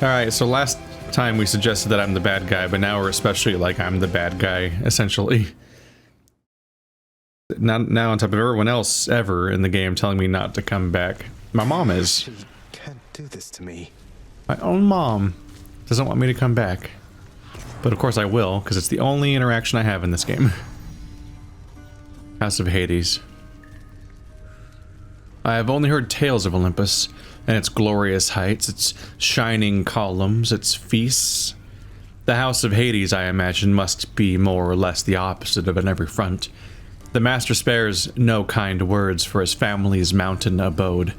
Alright, so last time we suggested that I'm the bad guy, but now we're especially like I'm the bad guy, essentially. Now on top of everyone else ever in the game telling me not to come back. My mom is. She can't do this to me. My own mom doesn't want me to come back. But of course I will, because it's the only interaction I have in this game. House of Hades. I have only heard tales of Olympus, and its glorious heights, its shining columns, its feasts. The House of Hades, I imagine, must be more or less the opposite of it on every front. The master spares no kind words for his family's mountain abode,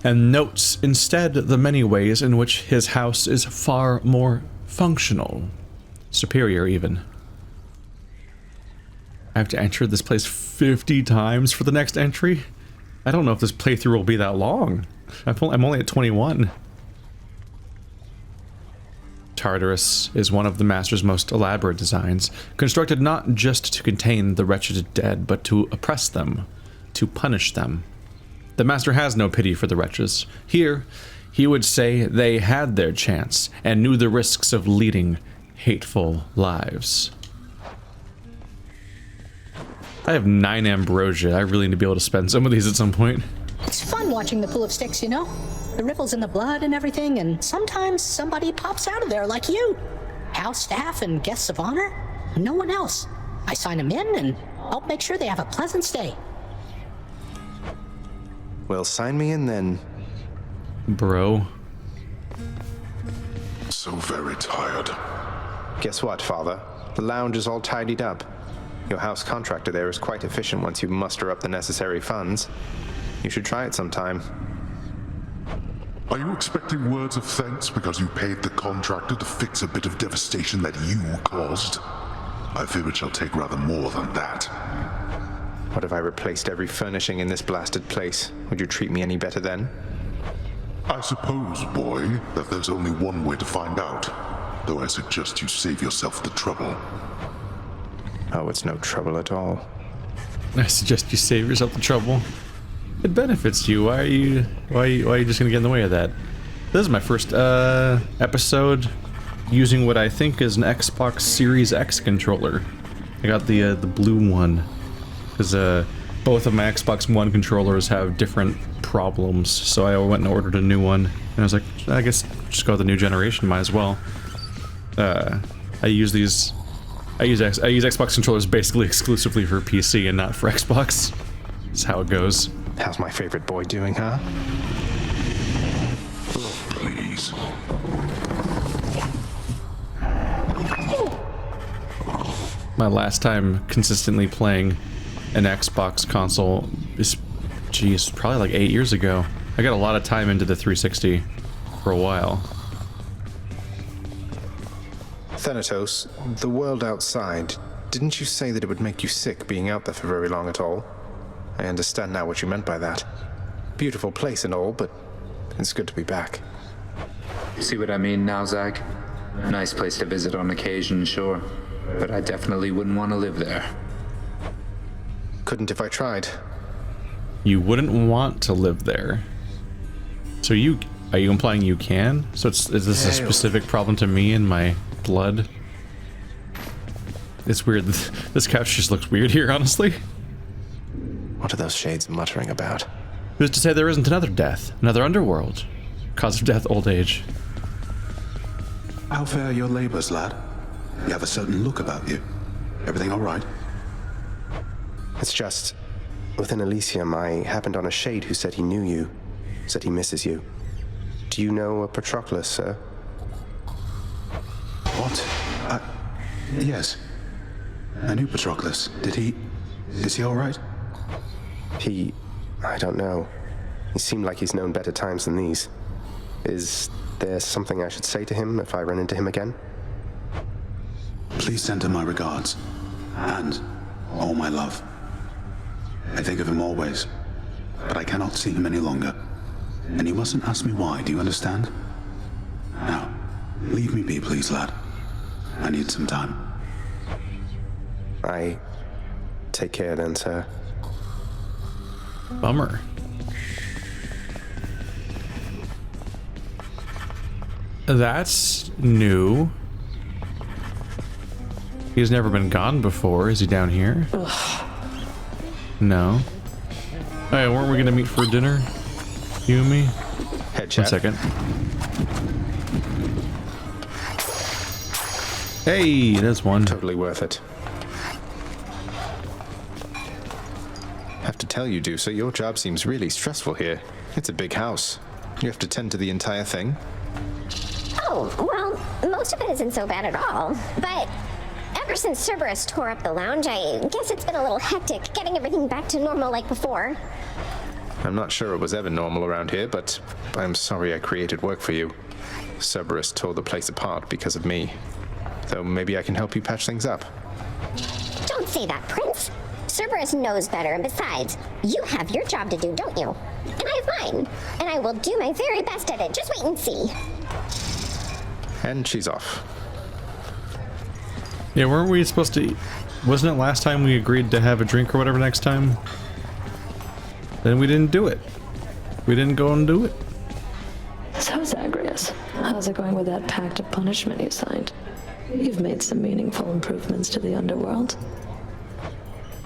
and notes instead the many ways in which his house is far more functional. Superior, even. I have to enter this place 50 times for the next entry? I don't know if this playthrough will be that long. I'm only at 21. Tartarus is one of the Master's most elaborate designs, constructed not just to contain the wretched dead, but to oppress them, to punish them. The Master has no pity for the wretches. Here, he would say they had their chance, and knew the risks of leading hateful lives. I have 9 ambrosia. I really need to be able to spend some of these at some point. It's fun watching the pool of sticks, you know? The ripples in the blood and everything, and sometimes somebody pops out of there like you. House staff and guests of honor, no one else. I sign them in and help make sure they have a pleasant stay. Well, sign me in then. Bro. So very tired. Guess what, Father? The lounge is all tidied up. Your house contractor there is quite efficient once you muster up the necessary funds. You should try it sometime. Are you expecting words of thanks because you paid the contractor to fix a bit of devastation that you caused? I fear it shall take rather more than that. What if I replaced every furnishing in this blasted place? Would you treat me any better then? I suppose, boy, that there's only one way to find out. Though I suggest you save yourself the trouble. Oh, it's no trouble at all. I suggest you save yourself the trouble. It benefits you. Why are you just gonna get in the way of that? This is my first episode using what I think is an Xbox Series X controller. I got the blue one because both of my Xbox One controllers have different problems, so I went and ordered a new one. And I was like, I guess just go with the new generation. Might as well. I use Xbox controllers basically exclusively for PC and not for Xbox. That's how it goes. How's my favorite boy doing, huh? Please. My last time consistently playing an Xbox console is, geez, probably like 8 years ago. I got a lot of time into the 360 for a while. Thanatos, the world outside, didn't you say that it would make you sick being out there for very long at all? I understand now what you meant by that. Beautiful place and all, but it's good to be back. See what I mean now, Zach? Nice place to visit on occasion, sure. But I definitely wouldn't want to live there. Couldn't if I tried. You wouldn't want to live there. So are you implying you can? So is this a specific problem to me and my blood? It's weird. This couch just looks weird here, honestly. What are those shades muttering about? Who's to say there isn't another death? Another underworld? Cause of death, old age. How fare your labors, lad? You have a certain look about you. Everything all right? It's just, within Elysium, I happened on a shade who said he knew you, said he misses you. Do you know a Patroclus, sir? What? Yes. I knew Patroclus. Is he all right? I don't know. He seemed like he's known better times than these. Is there something I should say to him if I run into him again? Please send him my regards. And all my love. I think of him always. But I cannot see him any longer. And you mustn't ask me why, do you understand? Now, leave me be, please, lad. I need some time. Take care then, sir. Bummer. That's new. He's never been gone before. Is he down here? Ugh. No. Hey, weren't we gonna meet for dinner? You and me? Head 1 chat. second. Hey, there's one. Totally worth it. Have to tell you, Deucer, your job seems really stressful here. It's a big house. You have to tend to the entire thing. Oh, well, most of it isn't so bad at all. But ever since Cerberus tore up the lounge, I guess it's been a little hectic getting everything back to normal like before. I'm not sure it was ever normal around here, but I'm sorry I created work for you. Cerberus tore the place apart because of me. Though maybe I can help you patch things up. Don't say that, Prince. Cerberus knows better, and besides, you have your job to do, don't you? And I have mine. And I will do my very best at it. Just wait and see. And she's off. Yeah, weren't we supposed to... Wasn't it last time we agreed to have a drink or whatever next time? Then we didn't do it. We didn't go and do it. So, Zagreus, how's it going with that pact of punishment you signed? You've made some meaningful improvements to the Underworld.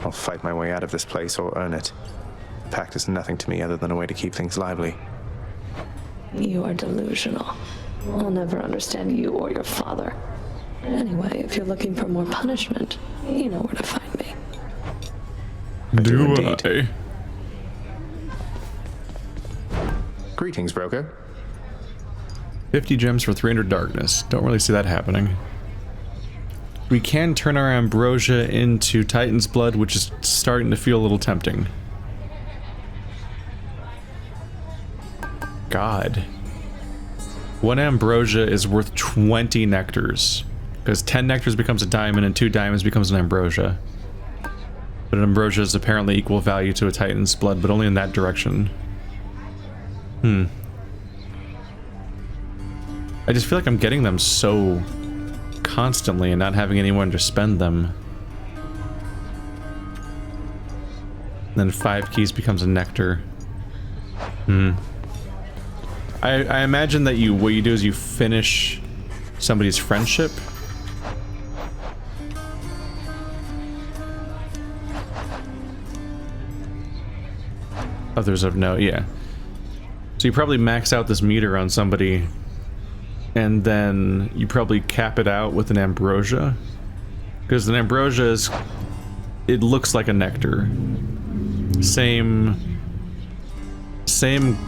I'll fight my way out of this place or earn it. Pact is nothing to me other than a way to keep things lively. You are delusional. I'll never understand you or your father. Anyway, if you're looking for more punishment, you know where to find me. Do indeed. I? Greetings, broker. 50 gems for 300 darkness. Don't really see that happening. We can turn our ambrosia into Titan's blood, which is starting to feel a little tempting. God. One ambrosia is worth 20 nectars. Because 10 nectars becomes a diamond and 2 diamonds becomes an ambrosia. But an ambrosia is apparently equal value to a Titan's blood, but only in that direction. I just feel like I'm getting them so constantly and not having anyone to spend them. And then 5 keys becomes a nectar. I imagine that what you do is you finish somebody's friendship. Others of note, yeah. So you probably max out this meter on somebody, and then you probably cap it out with an ambrosia. Because an ambrosia is... it looks like a nectar. Same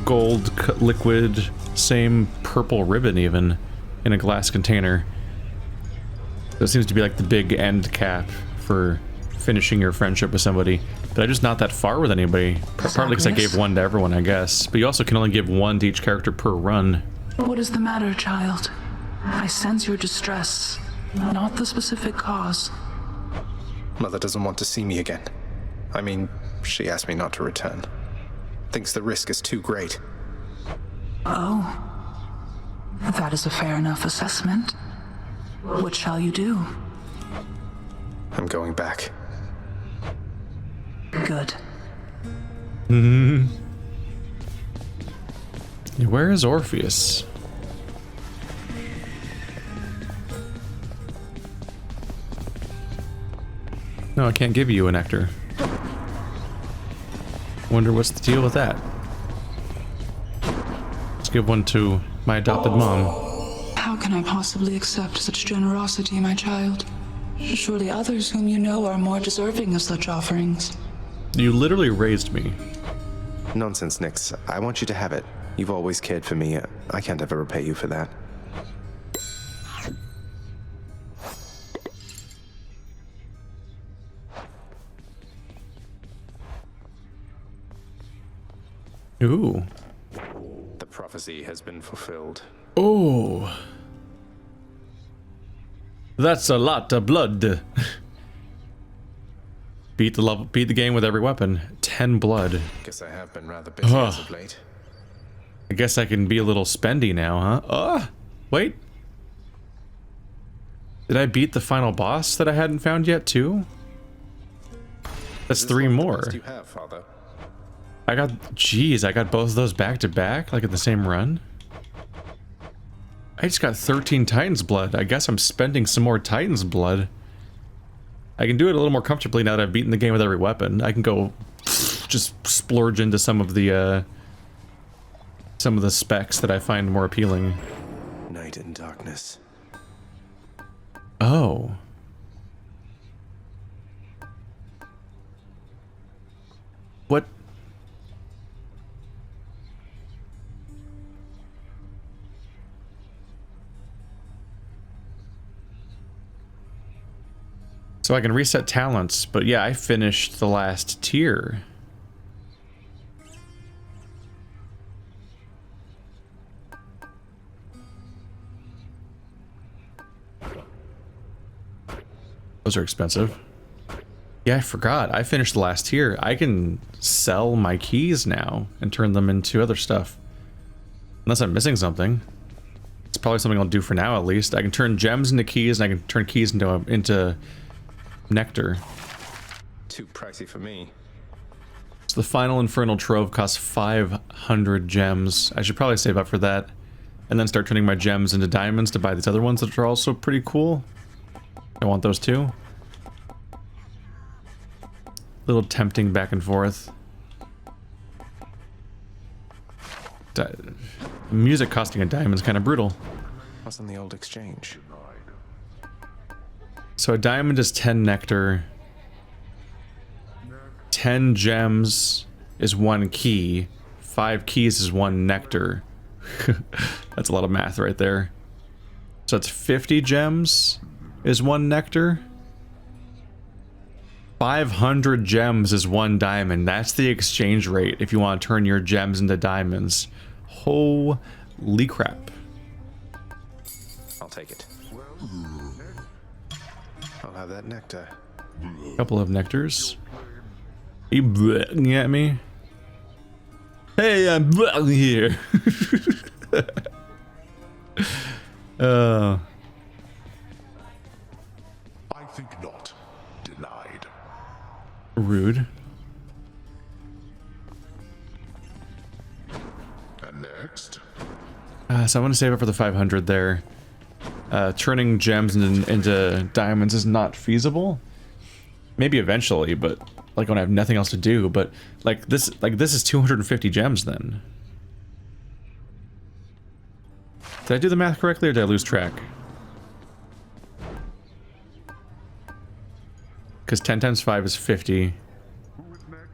gold liquid, same purple ribbon even, in a glass container. So it seems to be like the big end cap for finishing your friendship with somebody. But I'm just not that far with anybody. Partly because I gave one to everyone, I guess. But you also can only give one to each character per run. What is the matter, child? I sense your distress, not the specific cause. Mother doesn't want to see me again. I mean, she asked me not to return. Thinks the risk is too great. Oh. That is a fair enough assessment. What shall you do? I'm going back. Good. Where is Orpheus? No, I can't give you a nectar. Wonder what's the deal with that. Let's give one to my adopted mom. How can I possibly accept such generosity, my child? Surely others whom you know are more deserving of such offerings. You literally raised me. Nonsense, Nix. I want you to have it. You've always cared for me. I can't ever repay you for that. Ooh. The prophecy has been fulfilled. Oh. That's a lot of blood. Beat the game with every weapon. 10 blood. Guess I have been rather busy as of late. I guess I can be a little spendy now, huh? Wait. Did I beat the final boss that I hadn't found yet, too? That's 3 more. You have, Father. I got both of those back to back, like in the same run. I just got 13 Titan's blood. I guess I'm spending some more Titan's blood. I can do it a little more comfortably now that I've beaten the game with every weapon. I can go just splurge into some of the specs that I find more appealing. Night and darkness. Oh. What? So I can reset talents, but yeah, I finished the last tier. Those are expensive. Yeah, I forgot. I finished the last tier. I can sell my keys now and turn them into other stuff. Unless I'm missing something. It's probably something I'll do for now, at least. I can turn gems into keys, and I can turn keys into nectar. Too pricey for me. So the final infernal trove costs 500 gems. I should probably save up for that. And then start turning my gems into diamonds to buy these other ones that are also pretty cool. I want those too. Little tempting back and forth. Music costing a diamond is kind of brutal. What's on the old exchange? So a diamond is 10 nectar. 10 gems is 1 key. 5 keys is 1 nectar. That's a lot of math right there. So it's 50 gems is 1 nectar. 500 gems is 1 diamond. That's the exchange rate if you want to turn your gems into diamonds. Holy crap. I'll take it. I'll have that nectar. Couple of nectars. You blocking at me? Hey, I'm here. I think not. Denied. Rude. And next? So I want to save up for the 500 there. Turning gems into diamonds is not feasible. Maybe eventually, but like when I have nothing else to do. But like this is 250 gems then. Did I do the math correctly or did I lose track? Because 10 times 5 is 50. Who is next?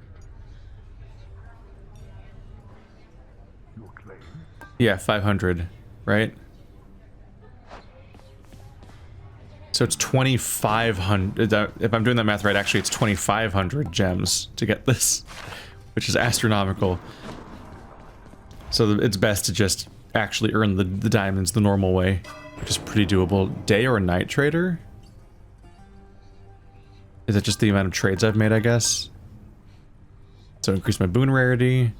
You acclaimed? Yeah, 500, right? So it's 2,500. If I'm doing that math right, actually it's 2,500 gems to get this, which is astronomical. So it's best to just actually earn the diamonds the normal way, which is pretty doable. Day or night trader? Is it just the amount of trades I've made, I guess? So increase my boon rarity,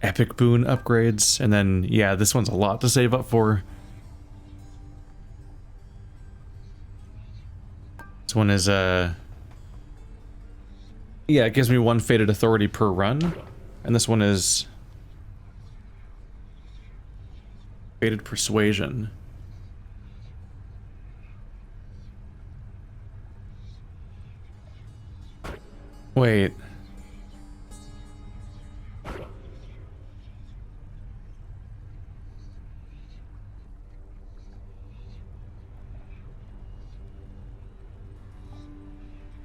epic boon upgrades, and then, yeah, this one's a lot to save up for. This one is, yeah, it gives me 1 Fated Authority per run, and this one is Fated Persuasion. Wait.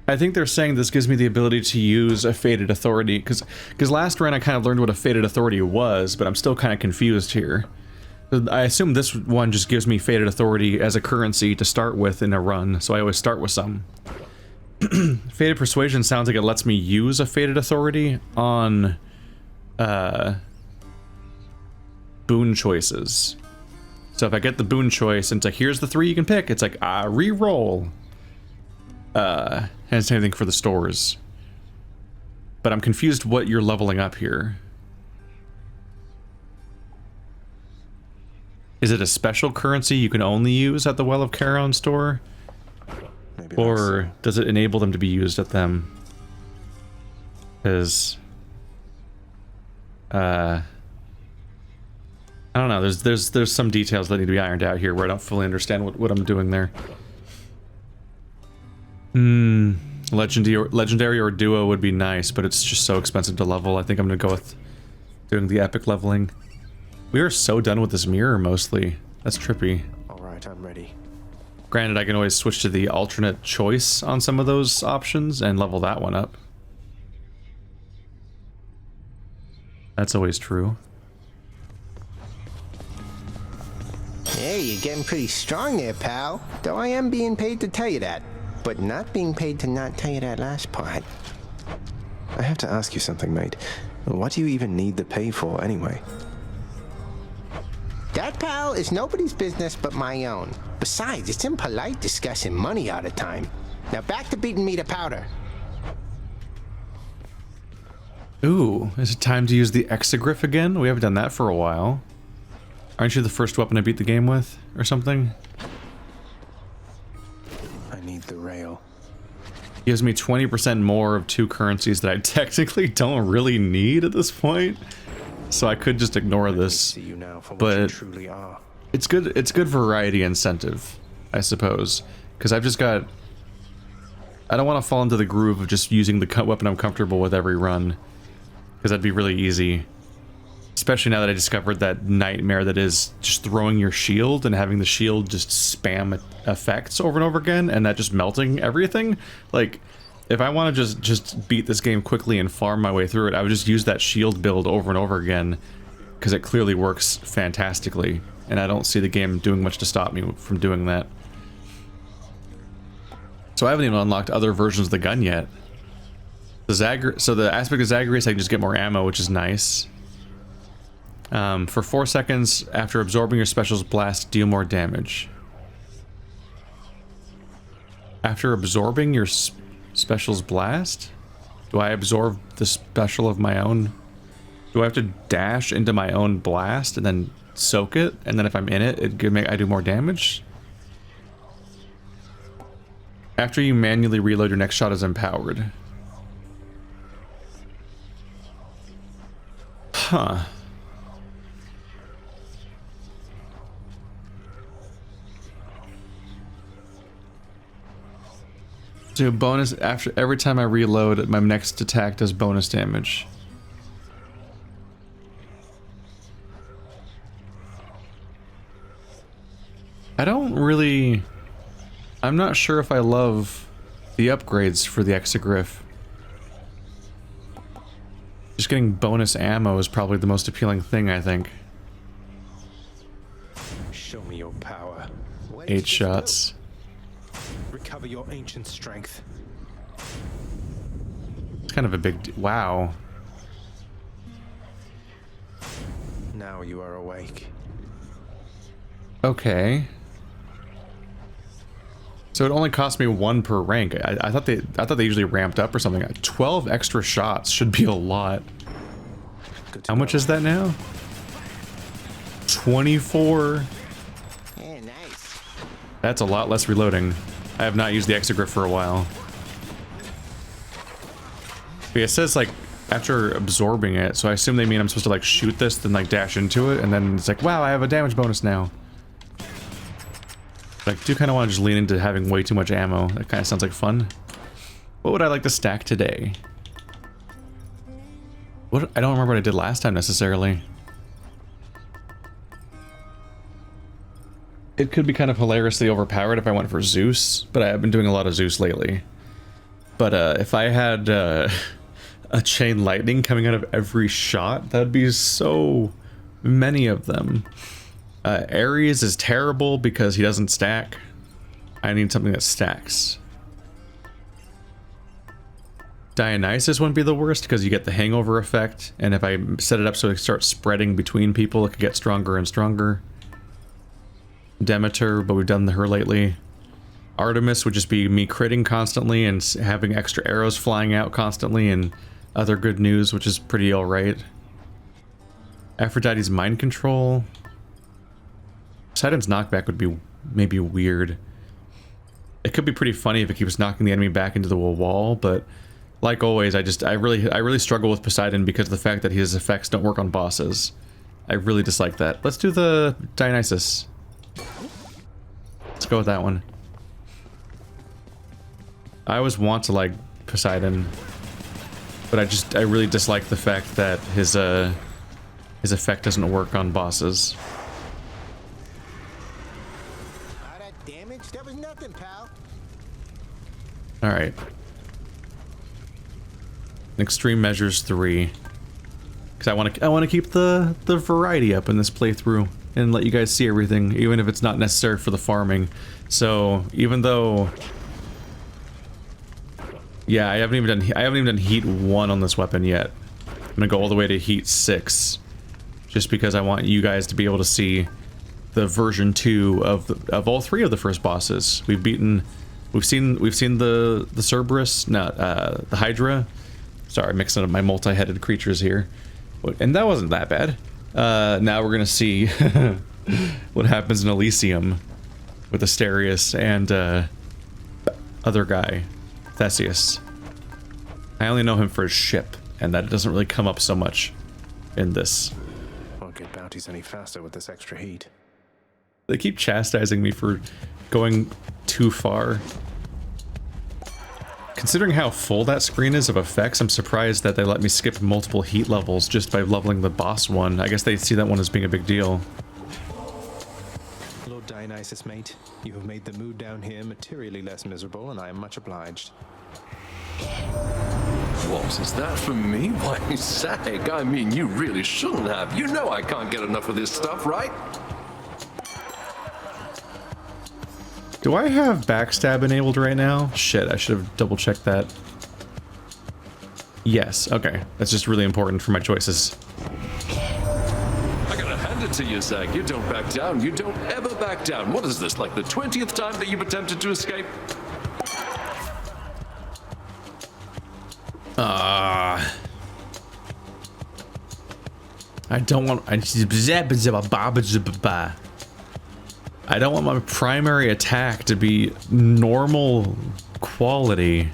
I think they're saying this gives me the ability to use a Fated Authority, because last run I kind of learned what a Fated Authority was, but I'm still kind of confused here. I assume this one just gives me Fated Authority as a currency to start with in a run, so I always start with some. Fated Persuasion sounds like it lets me use a Fated Authority on boon choices. So if I get the boon choice and it's like, here's the 3 you can pick, it's like, re-roll. And it's the same thing for the stores. But I'm confused what you're leveling up here. Is it a special currency you can only use at the Well of Charon store? Maybe Or does it enable them to be used at them? Because I don't know, there's some details that need to be ironed out here where I don't fully understand what I'm doing there. Legendary or duo would be nice, but it's just so expensive to level. I think I'm gonna go with doing the epic leveling. We are so done with this mirror mostly. That's trippy. Alright, I'm ready. Granted, I can always switch to the alternate choice on some of those options and level that one up. That's always true. Hey, you're getting pretty strong there, pal. Though I am being paid to tell you that. But not being paid to not tell you that last part. I have to ask you something, mate. What do you even need the pay for, anyway? That, pal, is nobody's business but my own. Besides, it's impolite discussing money all the time. Now back to beating me to powder. Ooh, is it time to use the exegriff again? We haven't done that for a while. Aren't you the first weapon I beat the game with, or something? I need the rail. Gives me 20% more of 2 currencies that I technically don't really need at this point. So I could just ignore this. See you now for what but you truly are. it's good variety incentive, I suppose. Because I've just got... I don't want to fall into the groove of just using the weapon I'm comfortable with every run. Because that'd be really easy. Especially now that I discovered that nightmare that is just throwing your shield and having the shield just spam effects over and over again, and that just melting everything. Like, if I want to just beat this game quickly and farm my way through it, I would just use that shield build over and over again, because it clearly works fantastically, and I don't see the game doing much to stop me from doing that. So I haven't even unlocked other versions of the gun yet. So the aspect of Zagreus, I can just get more ammo, which is nice. For 4 seconds after absorbing your special's blast, deal more damage. After absorbing your special's blast? Do I absorb the special of my own? Do I have to dash into my own blast and then soak it? And then if I'm in it, I do more damage? After you manually reload, your next shot is empowered. Huh. Do bonus after every time I reload, my next attack does bonus damage. I'm not sure if I love the upgrades for the exegriff. Just getting bonus ammo is probably the most appealing thing, I think. Show me your power. 8 shots. Recover your ancient strength. It's kind of a big wow. Now you are awake. Okay. So it only cost me 1 per rank. I thought they usually ramped up or something. 12 extra shots should be a lot. How much is that now? 24. Yeah, nice. That's a lot less reloading. I have not used the exegriff for a while. But it says like after absorbing it, so I assume they mean I'm supposed to like shoot this, then like dash into it, and then it's like, wow, I have a damage bonus now. But I do kind of want to just lean into having way too much ammo. That kind of sounds like fun. What would I like to stack today? What? I don't remember what I did last time necessarily. It could be kind of hilariously overpowered if I went for Zeus, but I have been doing a lot of Zeus lately. But if I had a chain lightning coming out of every shot, that'd be so many of them. Ares is terrible because he doesn't stack. I need something that stacks. Dionysus wouldn't be the worst because you get the hangover effect, and if I set it up so it starts spreading between people, it could get stronger and stronger. Demeter, but we've done her lately. Artemis would just be me critting constantly and having extra arrows flying out constantly, and other good news, which is pretty alright. Aphrodite's mind control. Poseidon's knockback would be maybe weird. It could be pretty funny if it keeps knocking the enemy back into the wall, but like always, I really struggle with Poseidon because of the fact that his effects don't work on bosses. I really dislike that. Let's do the Dionysus. Let's go with that one. I always want to like Poseidon, but I really dislike the fact that his effect doesn't work on bosses. All that damage? That was nothing, pal. All right. Extreme Measures 3. Because I want to keep the variety up in this playthrough and let you guys see everything, even if it's not necessary for the farming. So even though, yeah, I haven't even done heat 1 on this weapon yet. I'm gonna go all the way to heat 6, just because I want you guys to be able to see the version 2 of all 3 of the first bosses. We've seen the Cerberus, the Hydra. Sorry, mixing up my multi-headed creatures here. And that wasn't that bad. Now we're gonna see what happens in Elysium with Asterius and other guy, Theseus. I only know him for his ship, and that doesn't really come up so much in this. Won't get bounties any faster with this extra heat. They keep chastising me for going too far. Considering how full that screen is of effects, I'm surprised that they let me skip multiple heat levels just by leveling the boss one. I guess they see that one as being a big deal. Lord Dionysus, mate, you have made the mood down here materially less miserable, and I am much obliged. What, is that for me? Why, Zag, I mean, you really shouldn't have. You know I can't get enough of this stuff, right? Do I have backstab enabled right now? Shit, I should have double checked that. Yes, okay. That's just really important for my choices. I gotta hand it to you, Zag. You don't back down. You don't ever back down. What is this, like the 20th time that you've attempted to escape? I don't want my primary attack to be normal quality.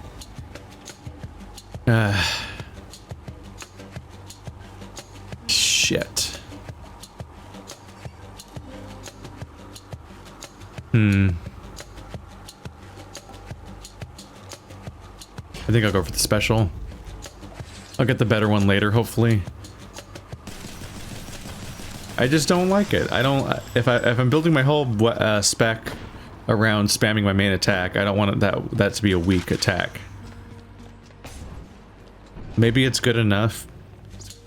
Shit. I think I'll go for the special. I'll get the better one later, hopefully. I just don't like it. I don't. If I'm building my whole spec around spamming my main attack, I don't want that to be a weak attack. Maybe it's good enough,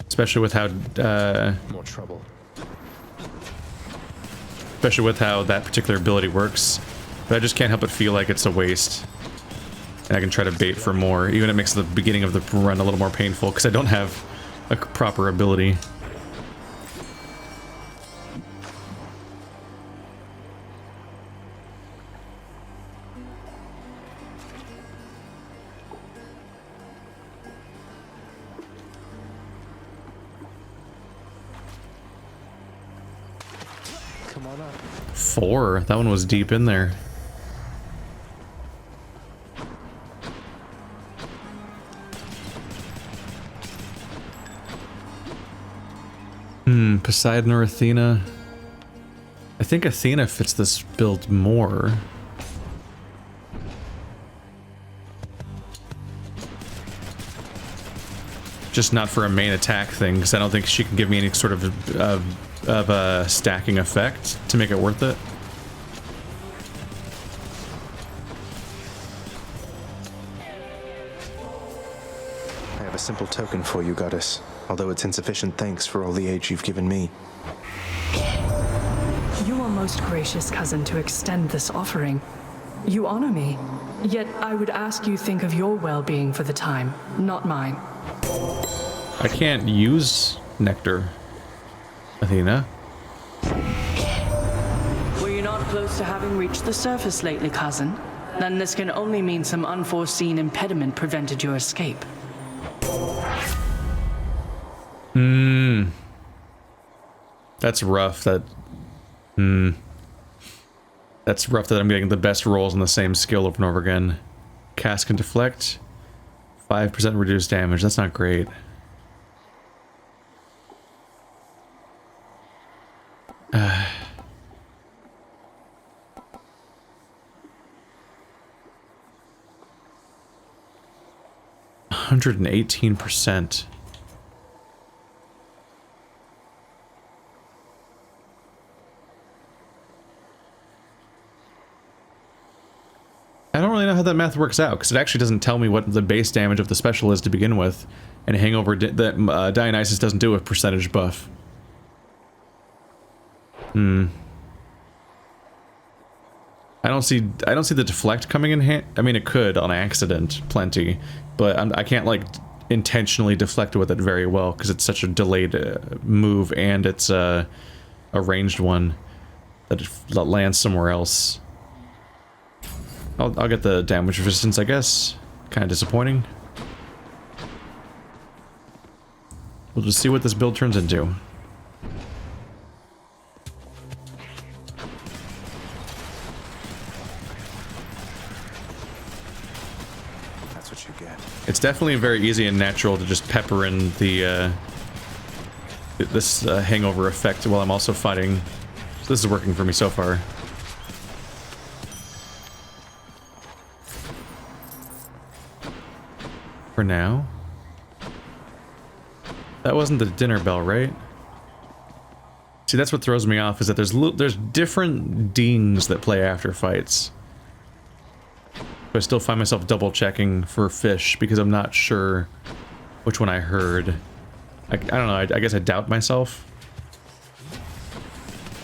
especially with how More trouble. especially with how that particular ability works. But I just can't help but feel like it's a waste. And I can try to bait for more. Even it makes the beginning of the run a little more painful because I don't have a proper ability. Come on up. 4? That one was deep in there. Poseidon or Athena? I think Athena fits this build more. Just not for a main attack thing, because I don't think she can give me any sort of a stacking effect to make it worth it. I have a simple token for you, goddess. Although it's insufficient thanks for all the aid you've given me. You are most gracious, cousin, to extend this offering. You honor me. Yet I would ask you think of your well-being for the time, not mine. I can't use nectar, Athena. Were you not close to having reached the surface lately, cousin? Then this can only mean some unforeseen impediment prevented your escape. That's rough. That's rough that I'm getting the best rolls on the same skill over and over again. Cast can deflect. 5% reduced damage. That's not great. 118%. I don't really know how that math works out, because it actually doesn't tell me what the base damage of the special is to begin with, and Hangover that Dionysus doesn't do a percentage buff. I don't see the deflect coming in hand. I mean, it could on accident, plenty, but I can't like intentionally deflect with it very well because it's such a delayed move, and it's a ranged one that lands somewhere else. I'll get the damage resistance, I guess. Kind of disappointing. We'll just see what this build turns into. That's what you get. It's definitely very easy and natural to just pepper in the this hangover effect while I'm also fighting. So this is working for me so far. For now. That wasn't the dinner bell, right? See, that's what throws me off, is that there's different dings that play after fights. But I still find myself double checking for fish because I'm not sure which one I heard. I don't know, I guess I doubt myself.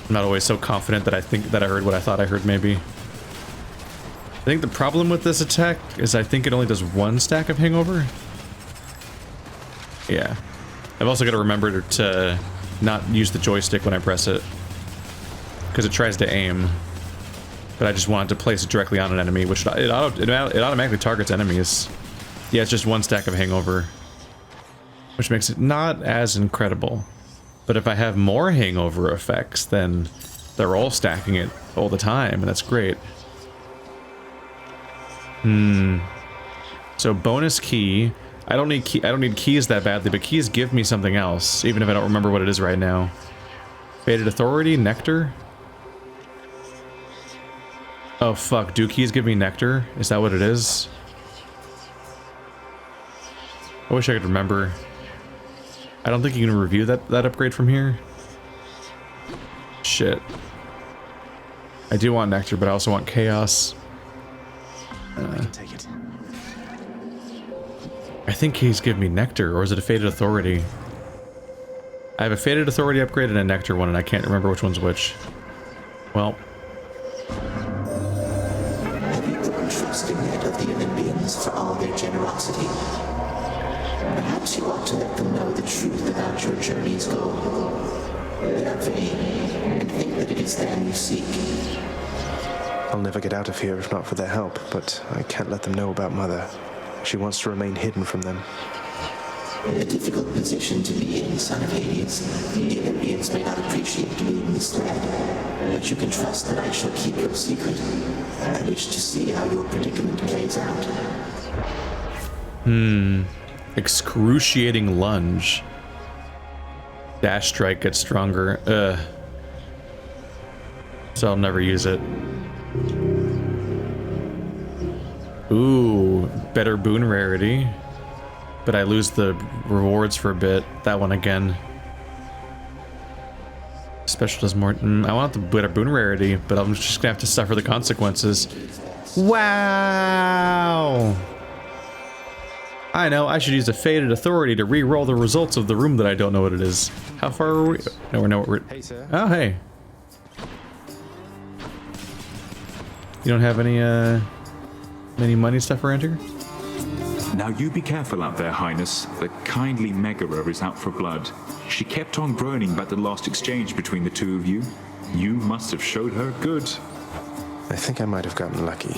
I'm not always so confident that I think that I heard what I thought I heard, maybe. I think the problem with this attack is I think it only does one stack of hangover. Yeah. I've also got to remember to not use the joystick when I press it, because it tries to aim. But I just wanted to place it directly on an enemy, which it automatically targets enemies. Yeah, it's just one stack of hangover, which makes it not as incredible. But if I have more hangover effects, then they're all stacking it all the time, and that's great. So bonus key. I don't need keys that badly, but keys give me something else, even if I don't remember what it is right now. Faded Authority, Nectar. Oh fuck, do keys give me Nectar? Is that what it is? I wish I could remember. I don't think you can review that upgrade from here. Shit. I do want Nectar, but I also want Chaos. I can take it. I think keys give me Nectar, or is it a Faded Authority? I have a Faded Authority upgrade and a Nectar one, and I can't remember which one's which. Well. Have you grown trusting yet of the Olympians for all their generosity? Perhaps you ought to let them know the truth about your journey's goal. They are vain, and think that it is them you seek. I'll never get out of here if not for their help, but I can't let them know about Mother. She wants to remain hidden from them. A difficult position to be in, son of Hades. The Olympians may not appreciate being misled, but you can trust that I shall keep your secret. I wish to see how your predicament plays out. Excruciating lunge. Dash strike gets stronger. So I'll never use it. Ooh, better boon rarity. But I lose the rewards for a bit. That one again. Special does more. I want the better boon rarity, but I'm just gonna have to suffer the consequences. Wow! I know, I should use a Faded Authority to re-roll the results of the room that I don't know what it is. How far are we? No, we know what we're... Hey, sir. Oh, hey. You don't have any money stuff around here? Now you be careful out there, Highness. The kindly Megara is out for blood. She kept on groaning about the last exchange between the two of you. You must have showed her good. I think I might have gotten lucky.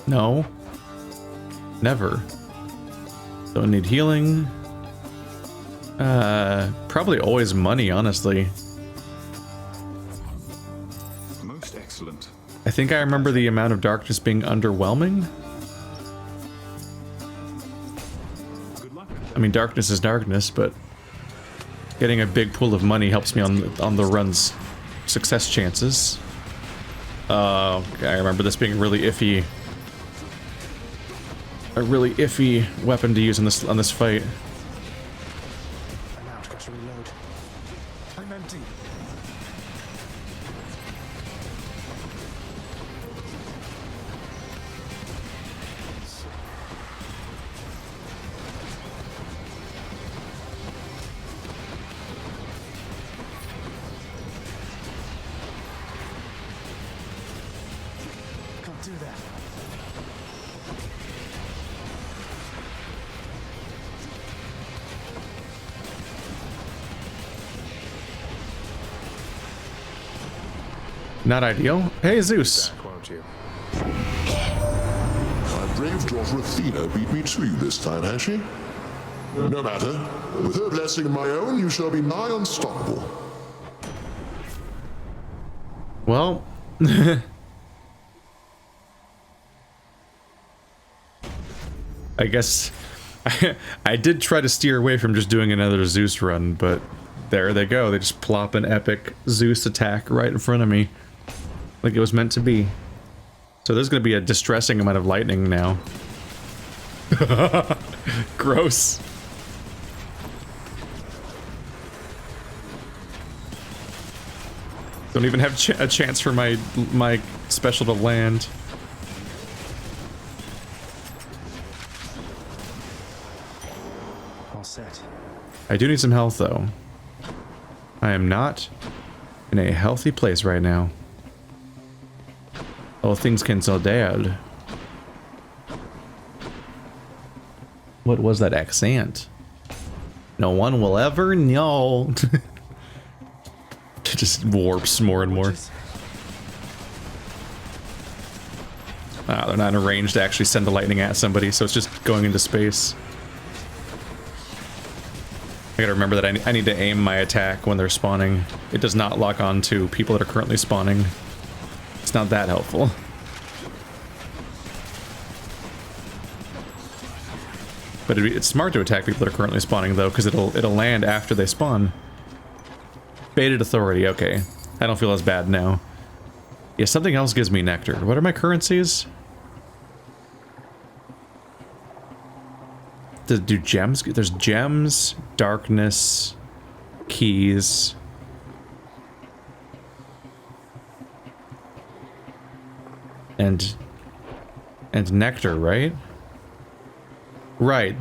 No. Never. Don't need healing. Probably always money, honestly. Most excellent. I think I remember the amount of darkness being underwhelming. I mean, darkness is darkness, but getting a big pool of money helps me on the run's success chances. I remember this being really iffy. a really iffy weapon to use on this fight. I'm out. Got to reload. I'm empty. Can't do that. Not ideal. Hey, Zeus. Back, won't you? My brave daughter Athena beat me to you this time, has she? No matter. With her blessing and my own, you shall be nigh unstoppable. Well, I guess I did try to steer away from just doing another Zeus run, but there they go. They just plop an epic Zeus attack right in front of me, like it was meant to be. So there's going to be a distressing amount of lightning now. Gross. Don't even have a chance for my special to land. All set. I do need some health, though. I am not in a healthy place right now. All things considered. What was that accent? No one will ever know. It just warps more and more. They're not in a range to actually send the lightning at somebody, so it's just going into space. I gotta remember that I need to aim my attack when they're spawning. It does not lock on to people that are currently spawning. It's not that helpful. But it's smart to attack people that are currently spawning, though, because it'll land after they spawn. Baited authority, okay. I don't feel as bad now. Yeah, something else gives me nectar. What are my currencies? Do gems? There's gems, darkness, keys. And nectar, right? Right,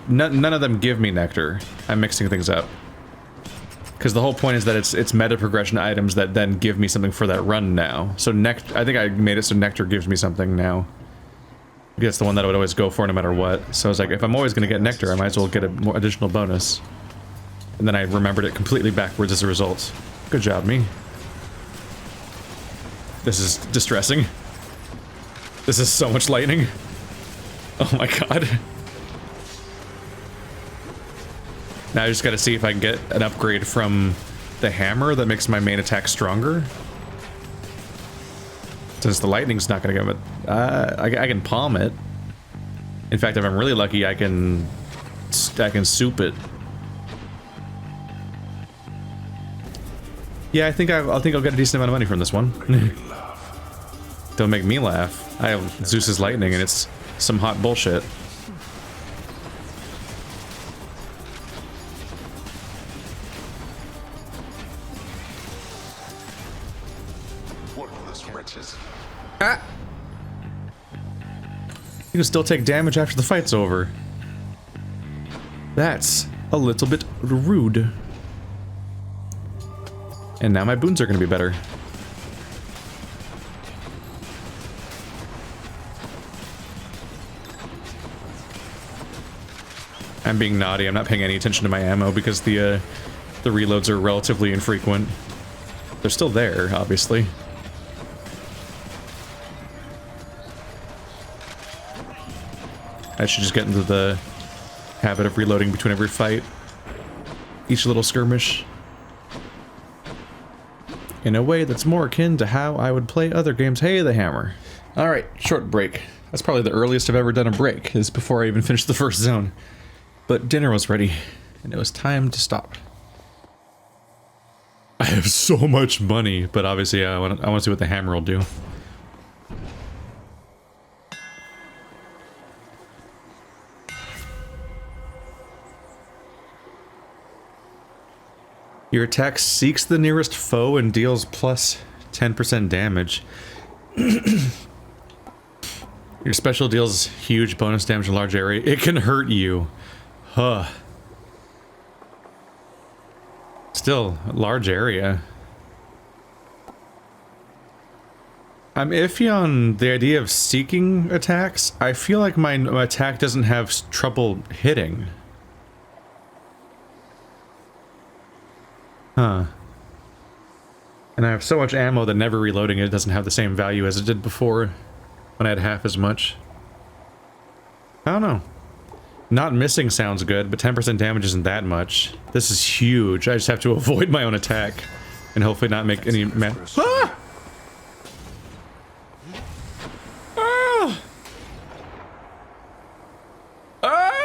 none of them give me nectar. I'm mixing things up. Because the whole point is that it's meta progression items that then give me something for that run now. So I think I made it so nectar gives me something now. That's the one that I would always go for no matter what. So I was like, if I'm always going to get nectar, I might as well get a more additional bonus. And then I remembered it completely backwards as a result. Good job, me. This is distressing. This is so much lightning. Oh my god. Now I just gotta see if I can get an upgrade from the hammer that makes my main attack stronger. Since the lightning's not gonna give it, I can palm it. In fact, if I'm really lucky, I can soup it. Yeah, I think I'll get a decent amount of money from this one. Don't make me laugh. I have Zeus's lightning, and it's some hot bullshit. Ah! You can still take damage after the fight's over. That's a little bit rude. And now my boons are going to be better. I'm being naughty. I'm not paying any attention to my ammo because the reloads are relatively infrequent. They're still there, obviously. I should just get into the habit of reloading between every fight. Each little skirmish. In a way that's more akin to how I would play other games. Hey, the hammer. Alright, short break. That's probably the earliest I've ever done a break, is before I even finished the first zone. But dinner was ready, and it was time to stop. I have so much money, but obviously I want to see what the hammer will do. Your attack seeks the nearest foe and deals plus 10% damage. Your special deals huge bonus damage in a large area. It can hurt you. Huh. Still, a large area. I'm iffy on the idea of seeking attacks. I feel like my attack doesn't have trouble hitting. Huh. And I have so much ammo that never reloading it doesn't have the same value as it did before when I had half as much. I don't know. Not missing sounds good, but 10% damage isn't that much. This is huge. I just have to avoid my own attack and hopefully not make any Ah! Ah! Ah!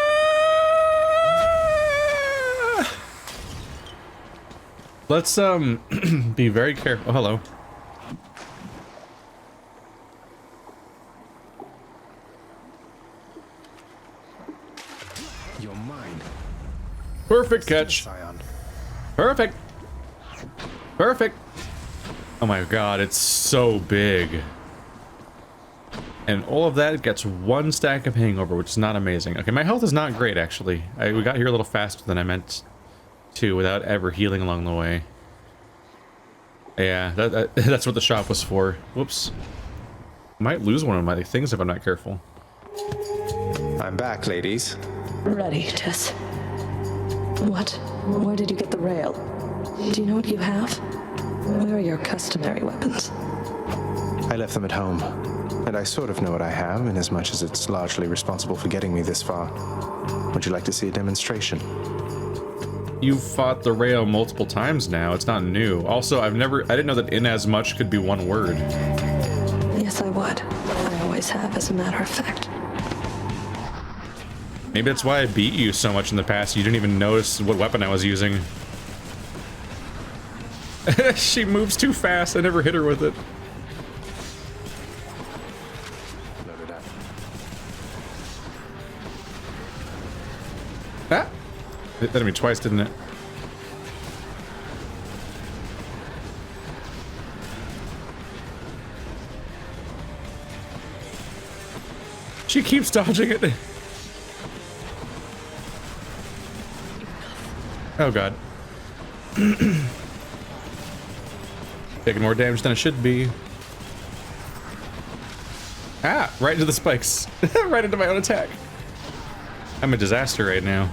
Let's be very careful. Oh, hello. You're mine. Perfect catch. Perfect. Perfect. Oh my god, it's so big. And all of that gets one stack of hangover, which is not amazing. Okay, my health is not great, actually. We got here a little faster than I meant to without ever healing along the way. Yeah, that's what the shop was for. Whoops. Might lose one of my things if I'm not careful. I'm back, ladies. Ready, Tess. What? Where did you get the rail? Do you know what you have? Where are your customary weapons? I left them at home, and I sort of know what I have, in as much as it's largely responsible for getting me this far. Would you like to see a demonstration? You've fought the rail multiple times now. It's not new. Also, I didn't know that in as much could be one word. Yes, I would. I always have, as a matter of fact. Maybe that's why I beat you so much in the past. You didn't even notice what weapon I was using. She moves too fast. I never hit her with it. Load it up. Ah! It hit me twice, didn't it? She keeps dodging it. Oh god. Taking more damage than it should be. Ah! Right into the spikes. Right into my own attack. I'm a disaster right now.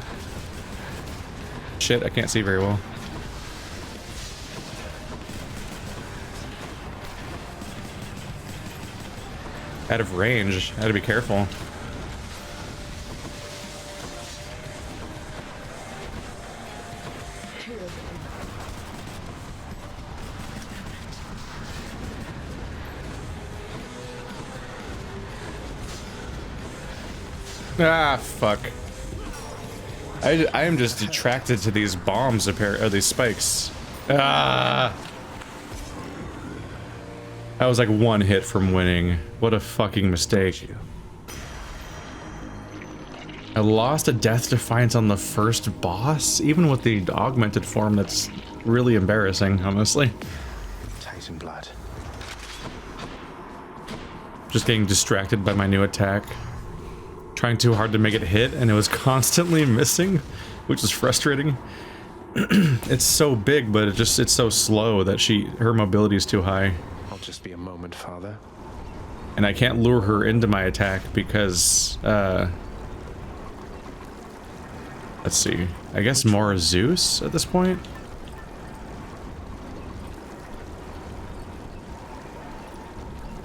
Shit, I can't see very well. Out of range. I had to be careful. Ah, fuck. I am just detracted to these bombs, apparently, or these spikes. Ah! I was like one hit from winning. What a fucking mistake. I lost a Death Defiance on the first boss? Even with the augmented form, that's really embarrassing, honestly. Titan blood. Just getting distracted by my new attack. Trying too hard to make it hit, and it was constantly missing, which is frustrating. It's so big, but it's so slow that her mobility is too high. I'll just be a moment, Father. And I can't lure her into my attack because, let's see. I guess more Zeus at this point?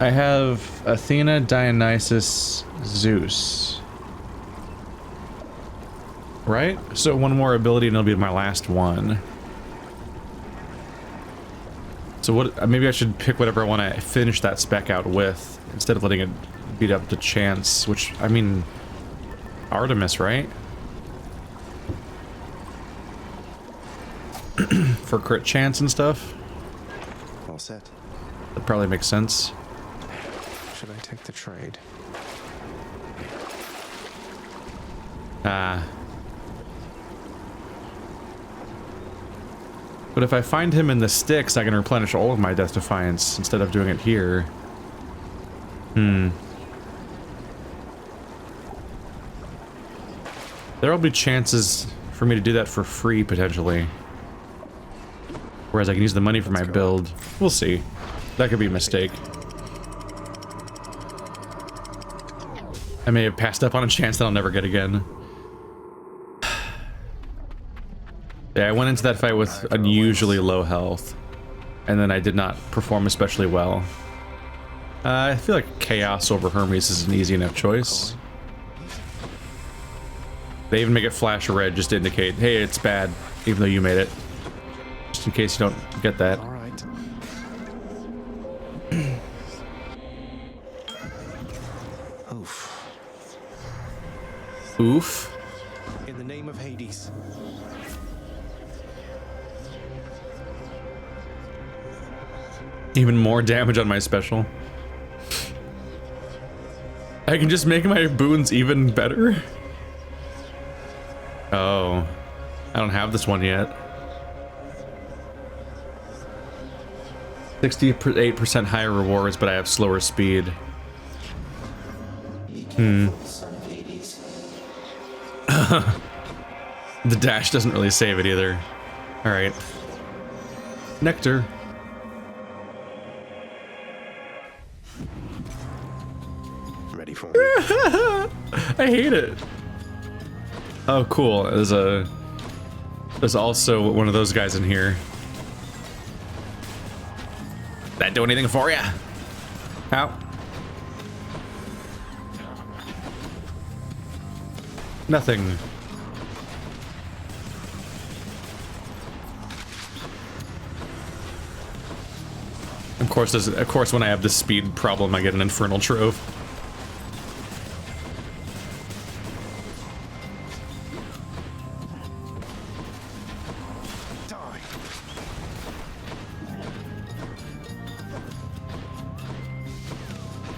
I have Athena, Dionysus, Zeus. Right? So one more ability and it'll be my last one. So what? Maybe I should pick whatever I want to finish that spec out with instead of letting it beat up to chance, which, I mean, Artemis, right? For crit chance and stuff. All set. That probably makes sense. Should I take the trade? But if I find him in the sticks, I can replenish all of my Death Defiance instead of doing it here. There will be chances for me to do that for free, potentially. Whereas I can use the money for my build. We'll see. That could be a mistake. I may have passed up on a chance that I'll never get again. Yeah, I went into that fight with unusually low health. And then I did not perform especially well. I feel like Chaos over Hermes is an easy enough choice. They even make it flash red just to indicate, hey, it's bad, even though you made it. Just in case you don't get that. All right. Oof. Oof. In the name of Hades. Even more damage on my special. I can just make my boons even better. Oh, I don't have this one yet. 68% higher rewards, but I have slower speed. The dash doesn't really save it either. All right. Nectar. Ready for me? I hate it. Oh, cool. There's also one of those guys in here. That do anything for ya? Ow. Nothing. Of course, when I have this speed problem, I get an infernal trove.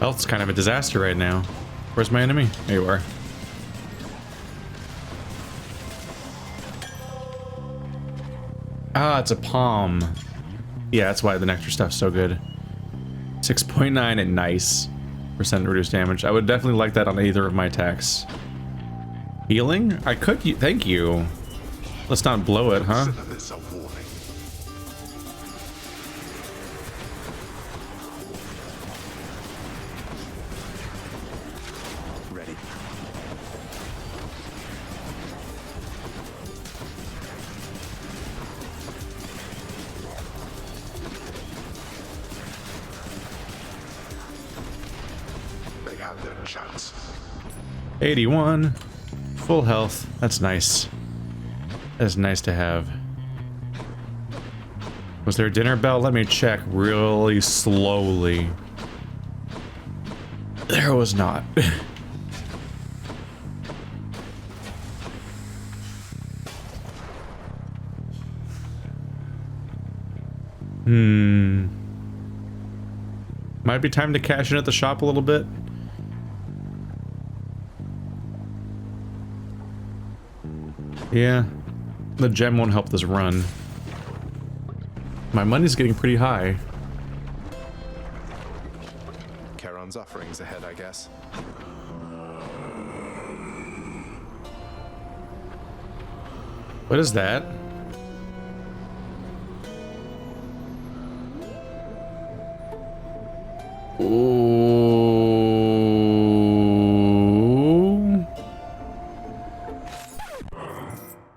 Health's kind of a disaster right now. Where's my enemy? There you are. Ah, it's a palm. Yeah, that's why the nectar stuff's so good. 6.9 and nice. % reduced damage. I would definitely like that on either of my attacks. Healing? I could. Thank you. Let's not blow it, huh? They have their chance. 81. Full health. That's nice. That's nice to have. Was there a dinner bell? Let me check really slowly. There was not. Might be time to cash in at the shop a little bit. Yeah, the gem won't help this run. My money's getting pretty high. Charon's offerings ahead, I guess. What is that? Ooh.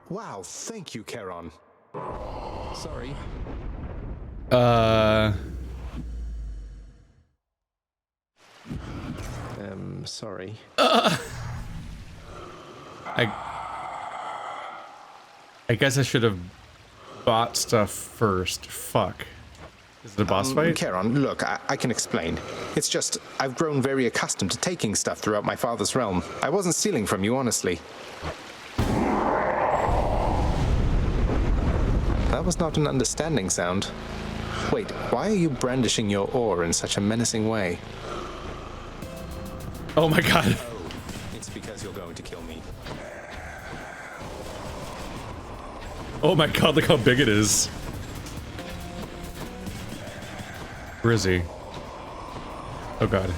Wow, thank you, Charon. Sorry. Sorry. I guess I should have bought stuff first. Fuck. Is it a boss fight? Charon, look, I can explain. It's just, I've grown very accustomed to taking stuff throughout my father's realm. I wasn't stealing from you, honestly. That was not an understanding sound. Wait, why are you brandishing your oar in such a menacing way? Oh my god. Oh, it's because you're going to kill me. Oh my god, look how big it is. Where is he? Oh god.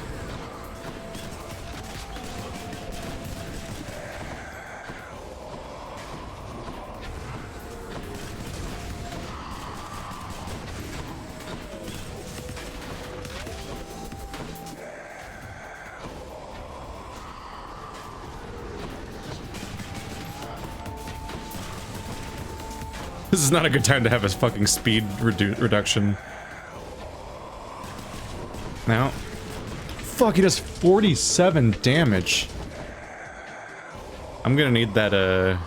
This is not a good time to have a fucking speed reduction. Now. Fuck, he does 47 damage. I'm gonna need that, oh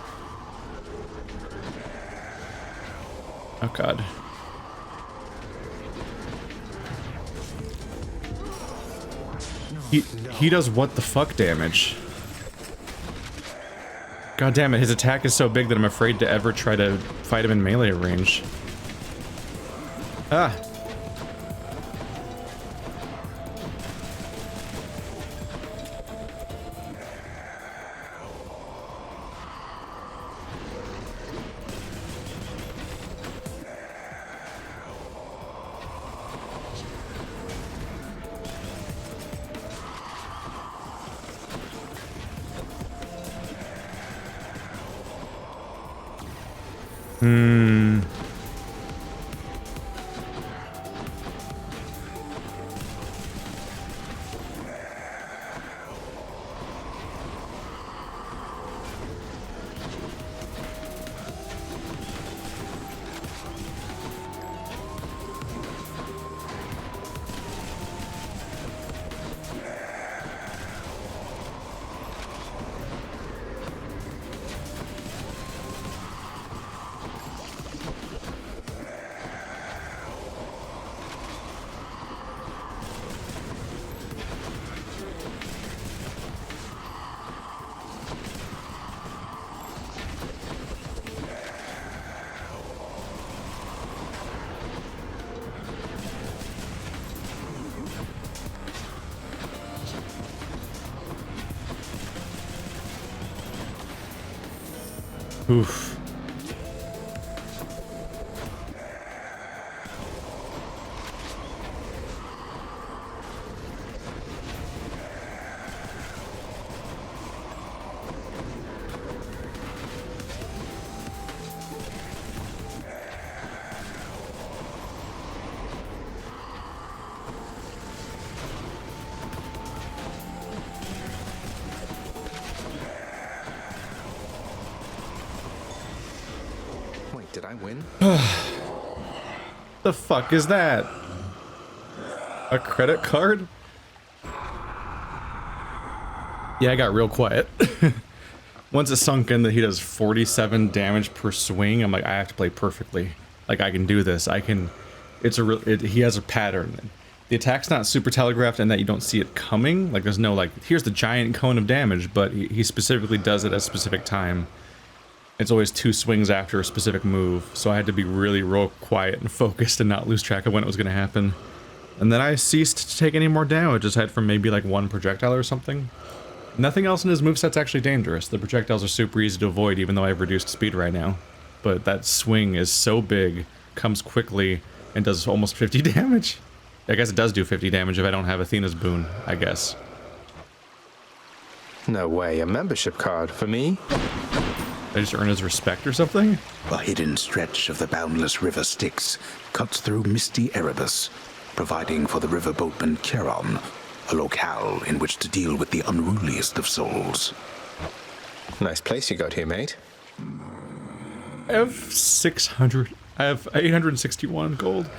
god. He does what the fuck damage? God damn it, his attack is so big that I'm afraid to ever try to fight him in melee range. Ah. Oof. Did I win? The fuck is that? A credit card? Yeah, I got real quiet. Once it sunk in that he does 47 damage per swing, I'm like, I have to play perfectly. Like, I can do this. I can... It's a real... he has a pattern. The attack's not super telegraphed in that you don't see it coming. Like, there's no, like, here's the giant cone of damage, but he specifically does it at a specific time. It's always 2 swings after a specific move, so I had to be really real quiet and focused and not lose track of when it was going to happen. And then I ceased to take any more damage, aside from maybe like 1 projectile or something. Nothing else in his moveset's actually dangerous. The projectiles are super easy to avoid, even though I have reduced speed right now. But that swing is so big, comes quickly, and does almost 50 damage. I guess it does do 50 damage if I don't have Athena's boon, I guess. No way, a membership card for me? I just earn his respect or something? A hidden stretch of the boundless river Styx cuts through misty Erebus, providing for the river boatman Charon a locale in which to deal with the unruliest of souls. Nice place you got here, mate. I have 600... I have 861 gold.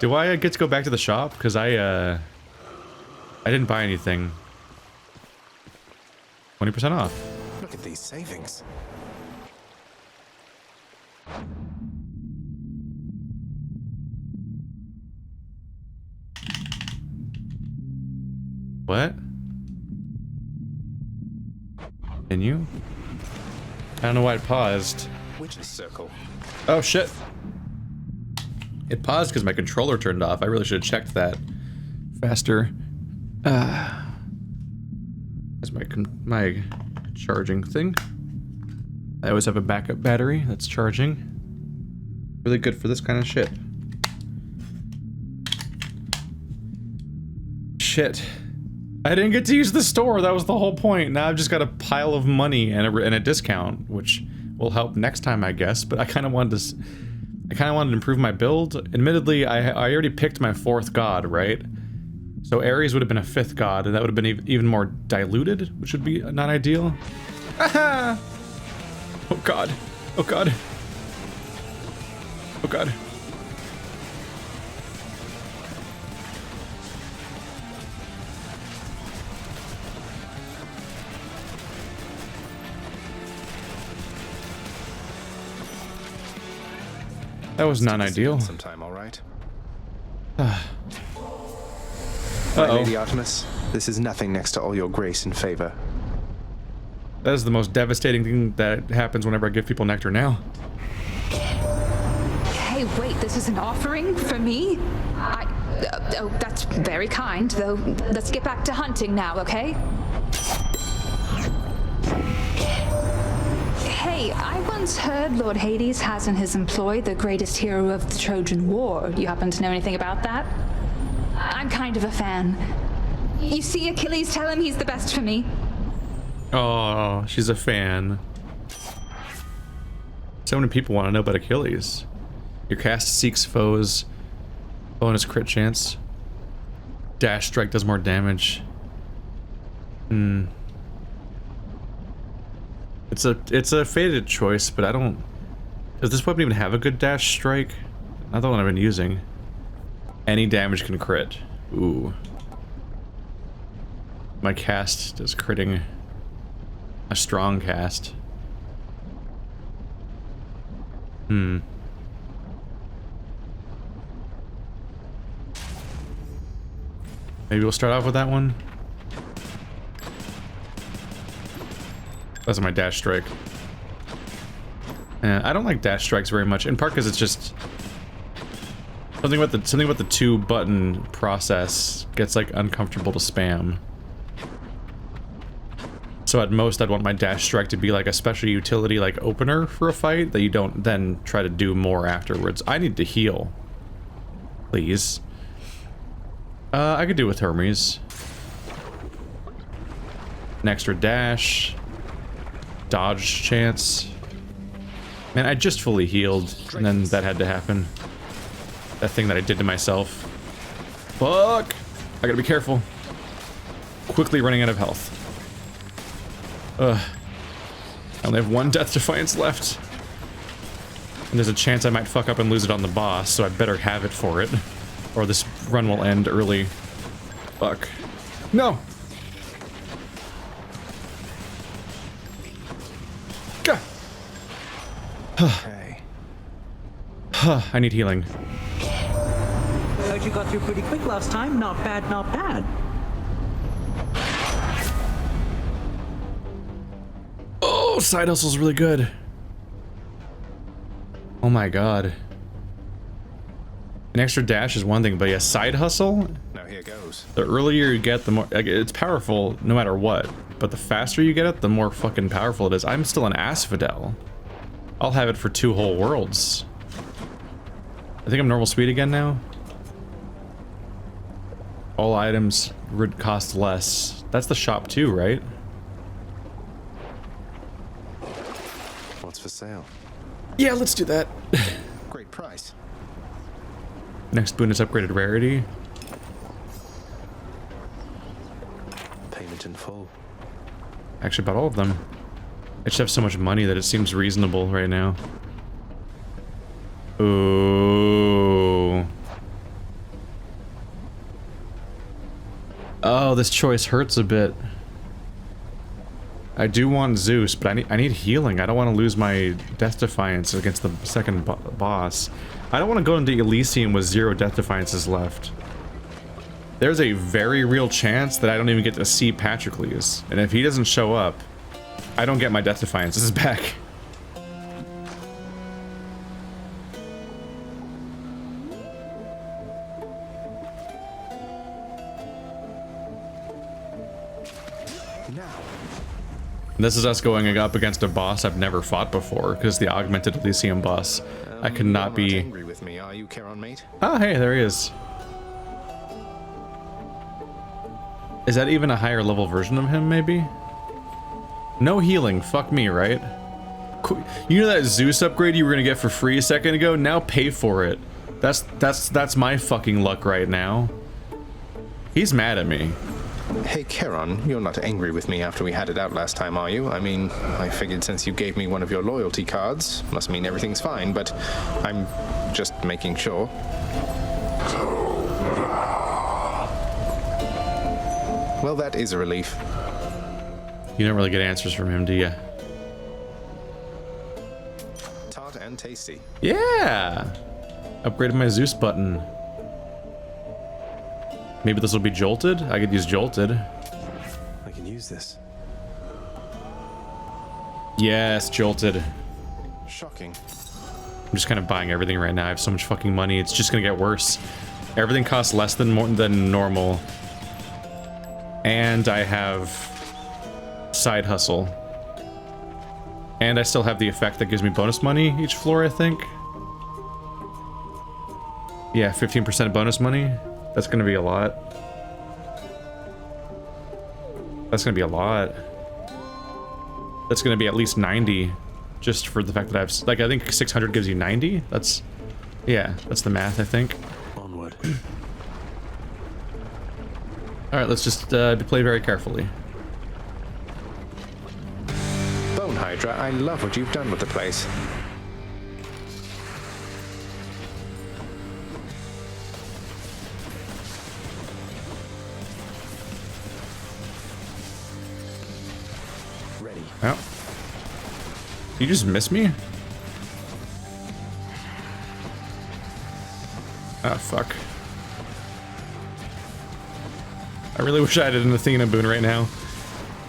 Do I get to go back to the shop? Because I didn't buy anything. 20% off. Look at these savings. What? Can you? I don't know why it paused. Witch's circle. Oh shit. It paused because my controller turned off. I really should have checked that faster. That's my charging thing. I always have a backup battery that's charging. Really good for this kind of shit. shit. I didn't get to use the store. That was the whole point. Now I've just got a pile of money and a discount, which will help next time, I guess. But I kind of wanted to improve my build. Admittedly, I already picked my 4th god, right? So Ares would have been a 5th god, and that would have been even more diluted, which would be not ideal. Aha! Oh god. Oh god. Oh god. That was not ideal. Sometime, all right. Uh-oh. My Lady Artemis, this is nothing next to all your grace and favor. That is the most devastating thing that happens whenever I give people nectar now. Hey, wait, this is an offering for me? Oh, that's very kind, though. Let's get back to hunting now, okay? Hey, I once heard Lord Hades has in his employ the greatest hero of the Trojan War. You happen to know anything about that? I'm kind of a fan. You see Achilles tell him he's the best for me? Oh, she's a fan. So many people want to know about Achilles. Your cast seeks foes. Bonus crit chance. Dash strike does more damage. It's a fated choice, but I don't... Does this weapon even have a good dash strike? Not the one I've been using. Any damage can crit. Ooh. My cast does critting. A strong cast. Maybe we'll start off with that one. That's my dash strike. I don't like dash strikes very much, in part because it's just something about the 2-button process gets like uncomfortable to spam. So at most, I'd want my dash strike to be like a special utility, like opener for a fight that you don't then try to do more afterwards. I need to heal, please. I could do with Hermes. An extra dash. Dodge chance. Man, I just fully healed, and then that had to happen. That thing that I did to myself. Fuck! I gotta be careful. Quickly running out of health. Ugh. I only have 1 Death Defiance left. And there's a chance I might fuck up and lose it on the boss, so I better have it for it. Or this run will end early. Fuck. No! Gah! Okay. I need healing. Heard you got through pretty quick last time. Not bad, not bad. Oh, side hustle's really good. Oh my god. An extra dash is one thing, but yeah, side hustle? Now here goes. The earlier you get, the more... Like, it's powerful no matter what. But the faster you get it, the more fucking powerful it is. I'm still an ASPHODEL. I'll have it for 2 whole worlds. I think I'm normal speed again now. All items would cost less. That's the shop too, right? What's for sale? Yeah, let's do that. Great price. Next boon is upgraded rarity. Payment in full. Actually, about all of them. I just have so much money that it seems reasonable right now. Ooh. Oh, this choice hurts a bit. I do want Zeus, but I need healing. I don't want to lose my Death Defiance against the second boss. I don't want to go into Elysium with 0 Death Defiances left. There's a very real chance that I don't even get to see Patroclus. And if he doesn't show up, I don't get my Death Defiances back. This is us going up against a boss I've never fought before, because the augmented Elysium boss. I could not be angry with me, are you, Charon mate? Oh, hey, there he is. Is that even a higher level version of him, maybe? No healing, fuck me, right? You know that Zeus upgrade you were gonna get for free a second ago? Now pay for it. That's my fucking luck right now. He's mad at me. Hey, Charon, you're not angry with me after we had it out last time, are you? I mean, I figured since you gave me one of your loyalty cards, must mean everything's fine, but I'm just making sure. Well, that is a relief. You don't really get answers from him, do you? Tart and tasty. Yeah! Upgraded my Zeus button. Maybe this will be jolted? I could use jolted. I can use this. Yes, jolted. Shocking. I'm just kind of buying everything right now. I have so much fucking money. It's just gonna get worse. Everything costs less than normal. And I have side hustle. And I still have the effect that gives me bonus money each floor, I think. Yeah, 15% bonus money. That's gonna be a lot. That's gonna be a lot. That's gonna be at least 90, just for the fact that I've, like, I think 600 gives you 90. That's, yeah, that's the math, I think. Onward. All right, let's just play very carefully. Bone Hydra, I love what you've done with the place. Oh. You just missed me? Oh, fuck. I really wish I had an Athena boon right now.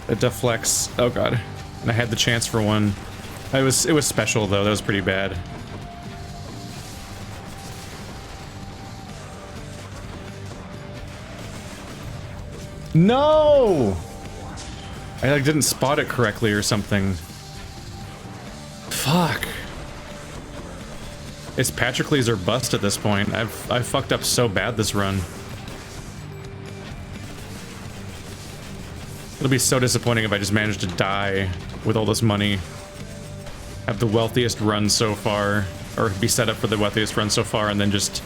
That deflects. Oh god. And I had the chance for one. It was special though, that was pretty bad. No! I like didn't spot it correctly or something. Fuck. It's Patrocles or bust at this point. I've fucked up so bad this run. It'll be so disappointing if I just manage to die with all this money. Have the wealthiest run so far, or be set up for the wealthiest run so far, and then just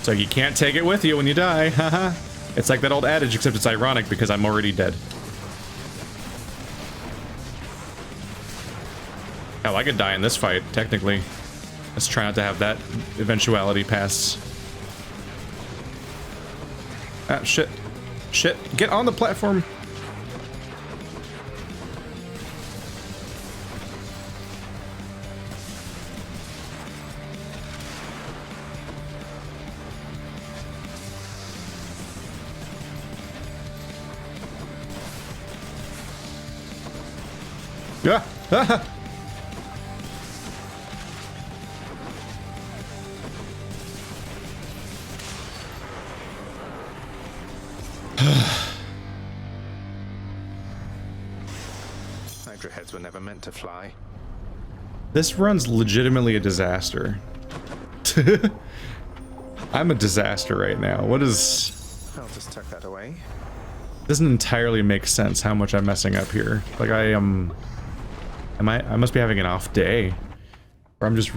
so you can't take it with you when you die. Haha. It's like that old adage, except it's ironic because I'm already dead. Hell, I could die in this fight, technically. Let's try not to have that eventuality pass. Ah, shit. Shit. Get on the platform. Yeah. Ah. Hydra heads were never meant to fly. This run's legitimately a disaster. I'm a disaster right now. What is... I'll just tuck that away. Doesn't entirely make sense how much I'm messing up here. Like I am... I must be having an off day. Or I'm just...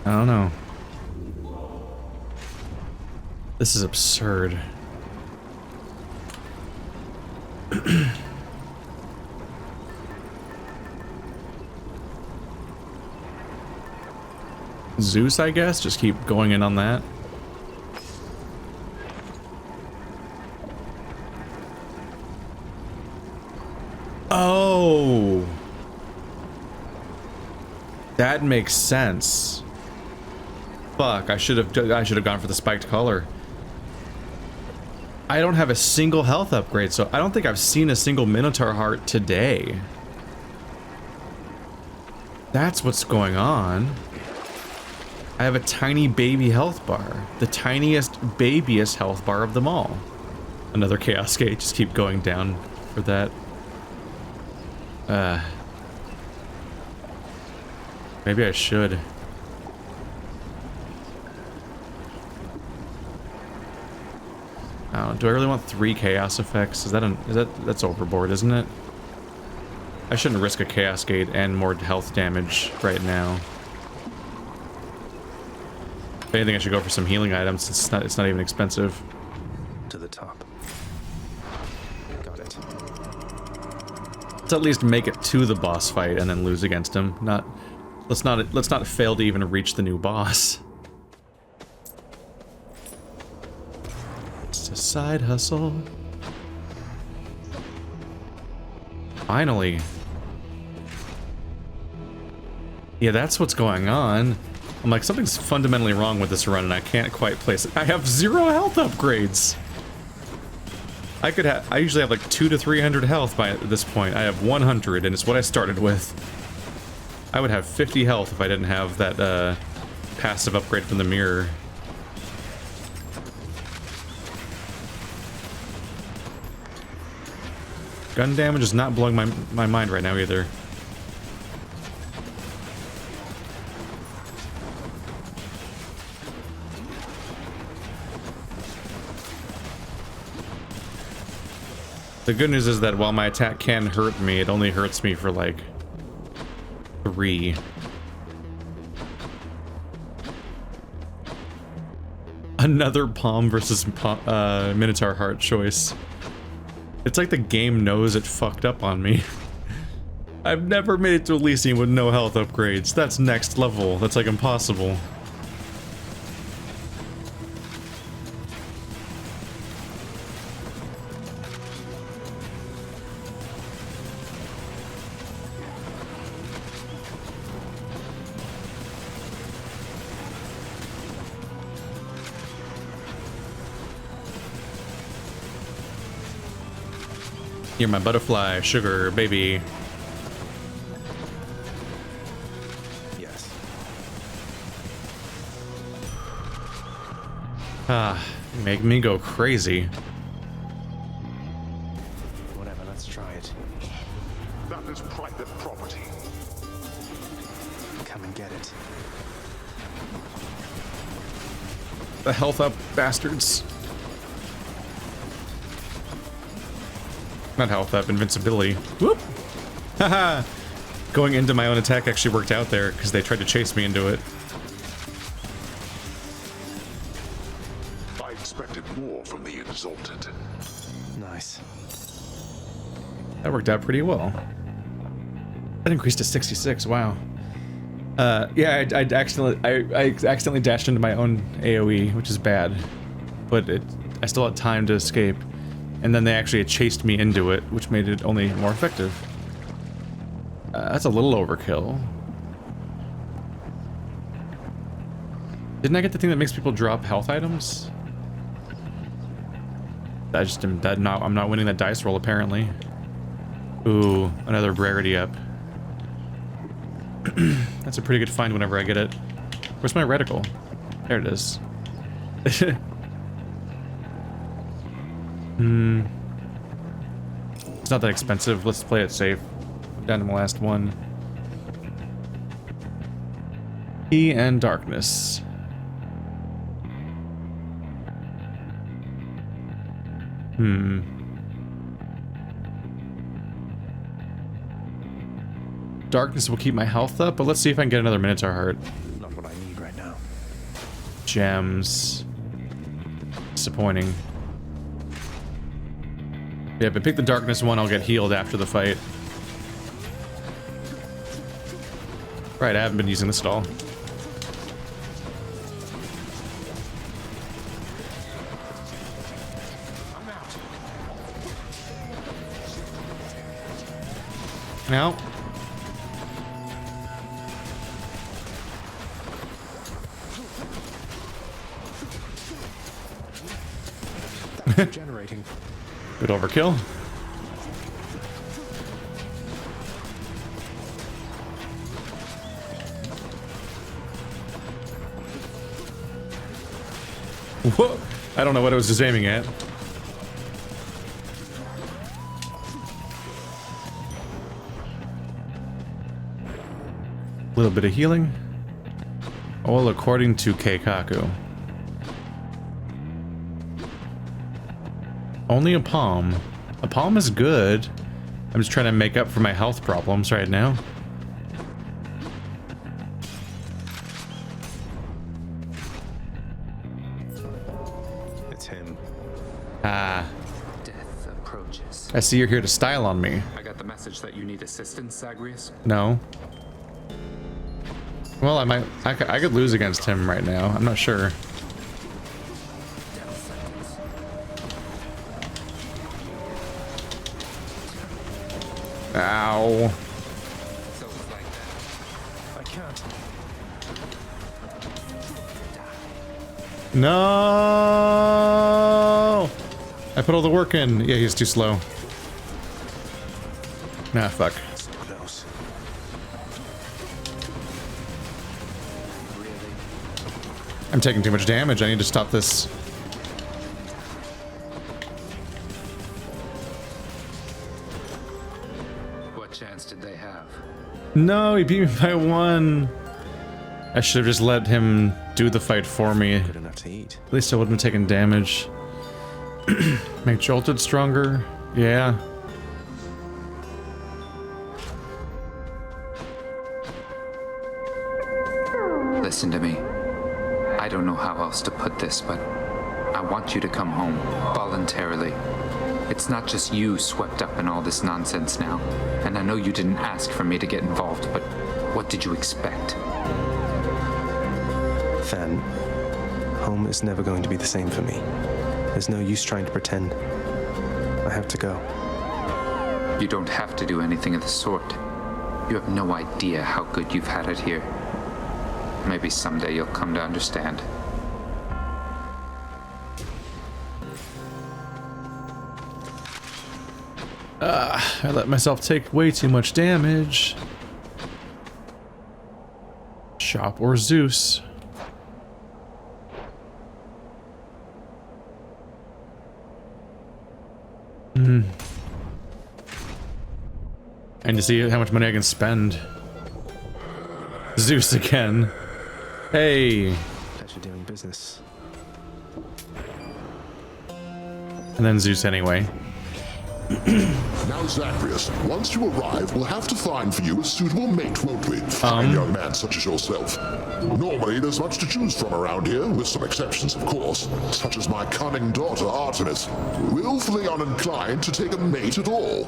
I don't know. This is absurd. Zeus, I guess? Just keep going in on that. Oh! That makes sense. Fuck, I should have gone for the spiked color. I don't have a single health upgrade, so I don't think I've seen a single Minotaur heart today. That's what's going on. I have a tiny baby health bar. The tiniest, babiest health bar of them all. Another Chaos Gate, just keep going down for that. Maybe I should. Oh, do I really want 3 chaos effects? That's overboard, isn't it? I shouldn't risk a chaos gate and more health damage right now. If anything, I should go for some healing items. It's not even expensive. To the top. Got it. Let's at least make it to the boss fight and then lose against him. Let's not fail to even reach the new boss. It's a side hustle. Finally. Yeah, that's what's going on. I'm like, something's fundamentally wrong with this run and I can't quite place it. I have 0 health upgrades. I usually have like 200 to 300 health by this point. I have 100 and it's what I started with. I would have 50 health if I didn't have that passive upgrade from the mirror. Gun damage is not blowing my mind right now either. The good news is that while my attack can hurt me, it only hurts me for like 3. Another Palm versus Minotaur Heart choice. It's like the game knows it fucked up on me. I've never made it to Elysium with no health upgrades. That's next level. That's like impossible. You're my butterfly, sugar, baby. Yes. Ah, you make me go crazy. Whatever, let's try it. That is private property. Come and get it. The health up, bastards. Not health up, invincibility. Whoop! Haha! Going into my own attack actually worked out there, because they tried to chase me into it. I expected more from the Exalted. Nice. That worked out pretty well. That increased to 66, wow. Yeah, I accidentally dashed into my own AoE, which is bad. But I still had time to escape. And then they actually chased me into it, which made it only more effective. That's a little overkill. Didn't I get the thing that makes people drop health items? I'm not winning that dice roll apparently. Ooh, another rarity up. That's a pretty good find whenever I get it. Where's my reticle? There it is. It's not that expensive. Let's play it safe. Down to the last one. Key and darkness. Darkness will keep my health up, but let's see if I can get another Minotaur Heart. Not what I need right now. Gems. Disappointing. Yeah, if I pick the darkness one, I'll get healed after the fight. Right, I haven't been using the stall. Now. Generating. Good overkill. Whoa! I don't know what I was just aiming at. A little bit of healing. All according to Keikaku. Only a palm. A palm is good. I'm just trying to make up for my health problems right now. It's him. Ah. Death approaches. I see you're here to style on me. I got the message that you need assistance, Zagreus. No. Well, I could lose against him right now. I'm not sure. Ow. I can't. No! I put all the work in. Yeah, he's too slow. Nah, fuck. So close. I'm taking too much damage. I need to stop this. What chance did they have? No, he beat me by 1. I should have just let him do the fight for me. Good enough to eat. At least I wouldn't have taken damage. Make jolted stronger. Yeah. Listen to me. I don't know how else to put this, but I want you to come home voluntarily. It's not just you swept up in all this nonsense now, and I know you didn't ask for me to get involved, but what did you expect? Then, home is never going to be the same for me. There's no use trying to pretend. I have to go. You don't have to do anything of the sort. You have no idea how good you've had it here. Maybe someday you'll come to understand. I let myself take way too much damage. Shop or Zeus. And to see how much money I can spend. Zeus again. Hey. Pleasure doing business. And then Zeus anyway. Now, Zagreus, once you arrive, we'll have to find for you a suitable mate, won't we? Fine young man such as yourself. Normally, there's much to choose from around here, with some exceptions, of course, such as my cunning daughter, Artemis, willfully uninclined to take a mate at all.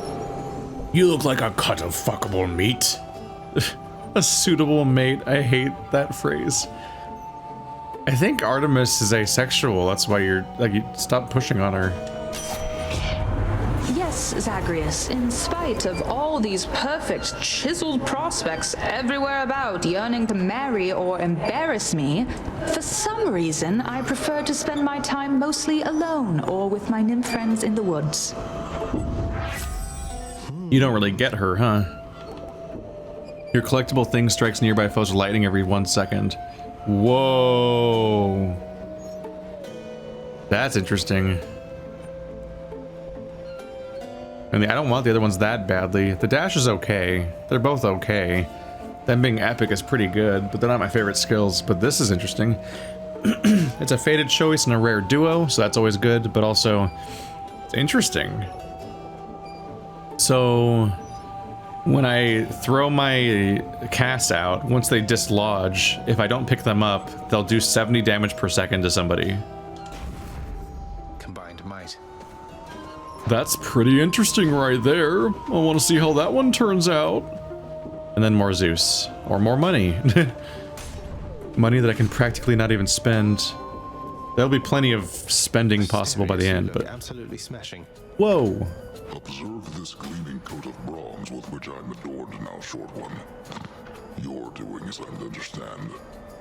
You look like a cut of fuckable meat. A suitable mate. I hate that phrase. I think Artemis is asexual. That's why you're like, you stop pushing on her. Yes, Zagreus, in spite of all these perfect, chiseled prospects everywhere about yearning to marry or embarrass me, for some reason I prefer to spend my time mostly alone or with my nymph friends in the woods. You don't really get her, huh? Your collectible thing strikes nearby foes with lightning every 1 second. Whoa. That's interesting. I mean, I don't want the other ones that badly. The dash is okay. They're both okay. Them being epic is pretty good, but they're not my favorite skills. But this is interesting. It's a fated choice and a rare duo, so that's always good, but also it's interesting. So when I throw my cast out, once they dislodge, if I don't pick them up, they'll do 70 damage per second to somebody. Combined might. That's pretty interesting right there. I want to see how that one turns out. And then more Zeus. Or more money. Money that I can practically not even spend. There'll be plenty of spending possible by the end, but... Absolutely smashing. Whoa. Observe this gleaming coat of bronze with which I'm adorned now, short one. Your doings, I understand.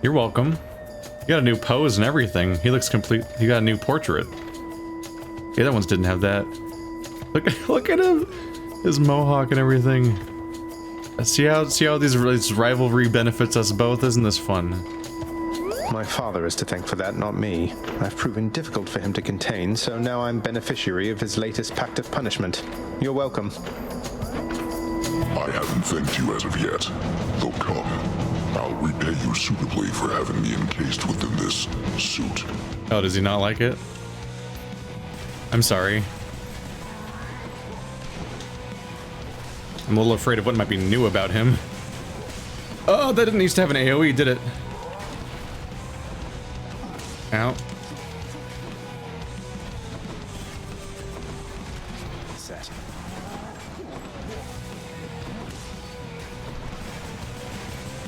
You're welcome. You got a new pose and everything. He looks complete. You got a new portrait. The other ones didn't have that. Look at him. His mohawk and everything. See how this rivalry benefits us both? Isn't this fun? My father is to thank for that, not me. I've proven difficult for him to contain, so now I'm beneficiary of his latest pact of punishment. You're welcome. I haven't thanked you as of yet. Though come, I'll repay you suitably for having me encased within this suit. Oh, does he not like it? I'm sorry. I'm a little afraid of what might be new about him. Oh, that didn't used to have an AoE, did it? Ow. Set.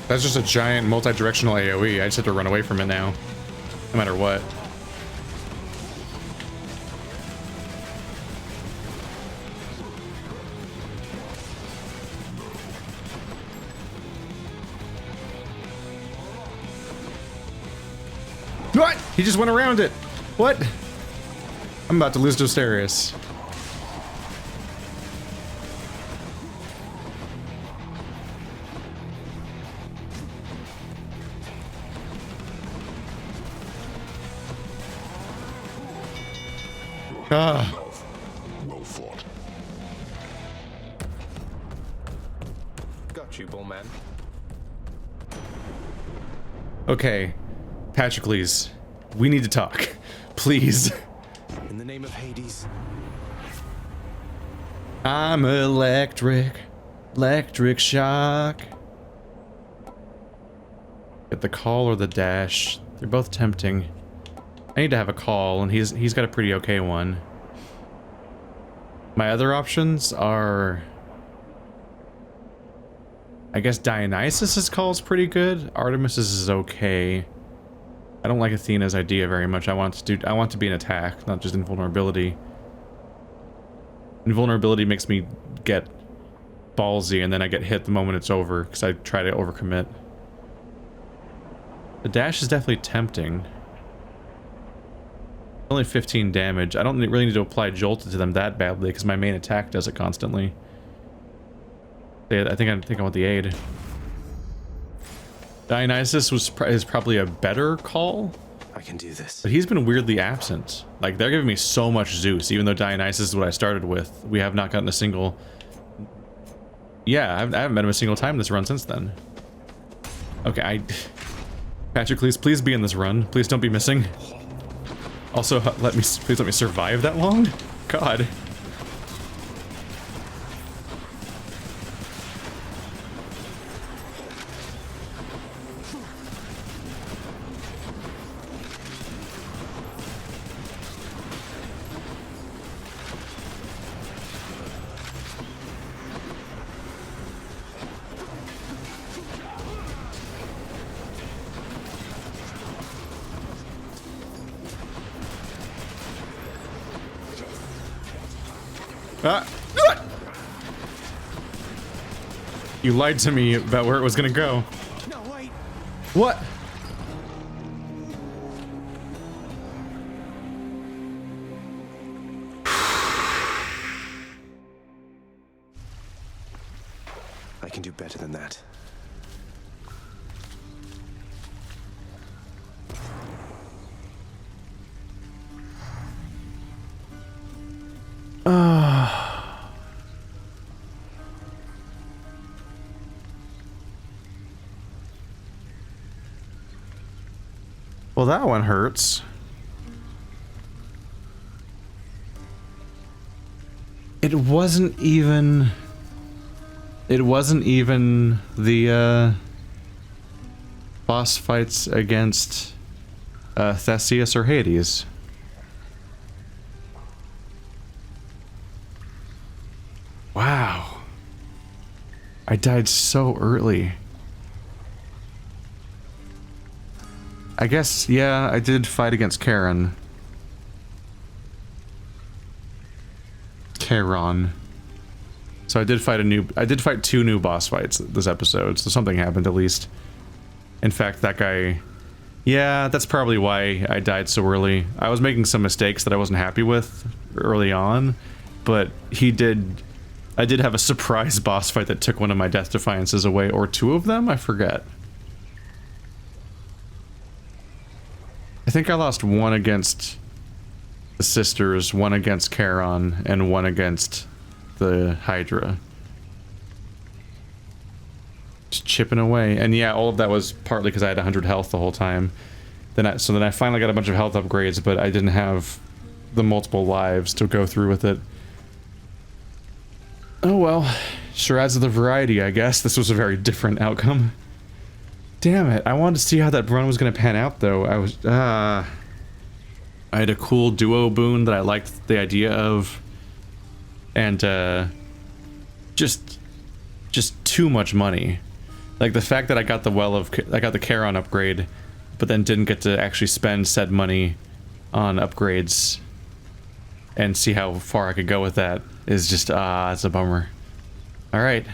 That's just a giant multi-directional AoE. I just have to run away from it now. No matter what. What? He just went around it. What? I'm about to lose to Asterius. Ah. Well fought. Got you, bullman. Okay, Patrocles, we need to talk, please. In the name of Hades. I'm electric shock. Get the call or the dash. They're both tempting. I need to have a call, and he's got a pretty okay one. My other options are, I guess Dionysus's call is pretty good. Artemis's is okay. I don't like Athena's idea very much. I want to be an attack, not just invulnerability. Invulnerability makes me get ballsy, and then I get hit the moment it's over because I try to overcommit. The dash is definitely tempting. Only 15 damage. I don't really need to apply Jolt to them that badly because my main attack does it constantly. I think I want the aid. Dionysus is probably a better call. I can do this. But he's been weirdly absent. Like, they're giving me so much Zeus, even though Dionysus is what I started with. We have not gotten a single... Yeah, I haven't met him a single time this run since then. Okay, Patrocles, please be in this run. Please don't be missing. Also, please let me survive that long? God. You lied to me about where it was gonna go. No, wait. What? I can do better than that. Well, that one hurts. It wasn't even the boss fights against Theseus or Hades. Wow. I died so early. I guess, yeah, I did fight against Charon. So I did fight two new boss fights this episode, so something happened at least. In fact, that guy, yeah, that's probably why I died so early. I was making some mistakes that I wasn't happy with early on, but I did have a surprise boss fight that took one of my Death Defiances away, or two of them, I forget. I think I lost one against the sisters, one against Charon, and one against the Hydra. Just chipping away. And yeah, all of that was partly because I had 100 health the whole time. So then I finally got a bunch of health upgrades, but I didn't have the multiple lives to go through with it. Oh well, Sure adds to the variety, I guess. This was a very different outcome. Damn it, I wanted to see how that run was gonna pan out, though. I had a cool duo boon that I liked the idea of. And, just too much money. Like, the fact that I got the Charon upgrade, but then didn't get to actually spend said money on upgrades and see how far I could go with that is just, it's a bummer. Alright.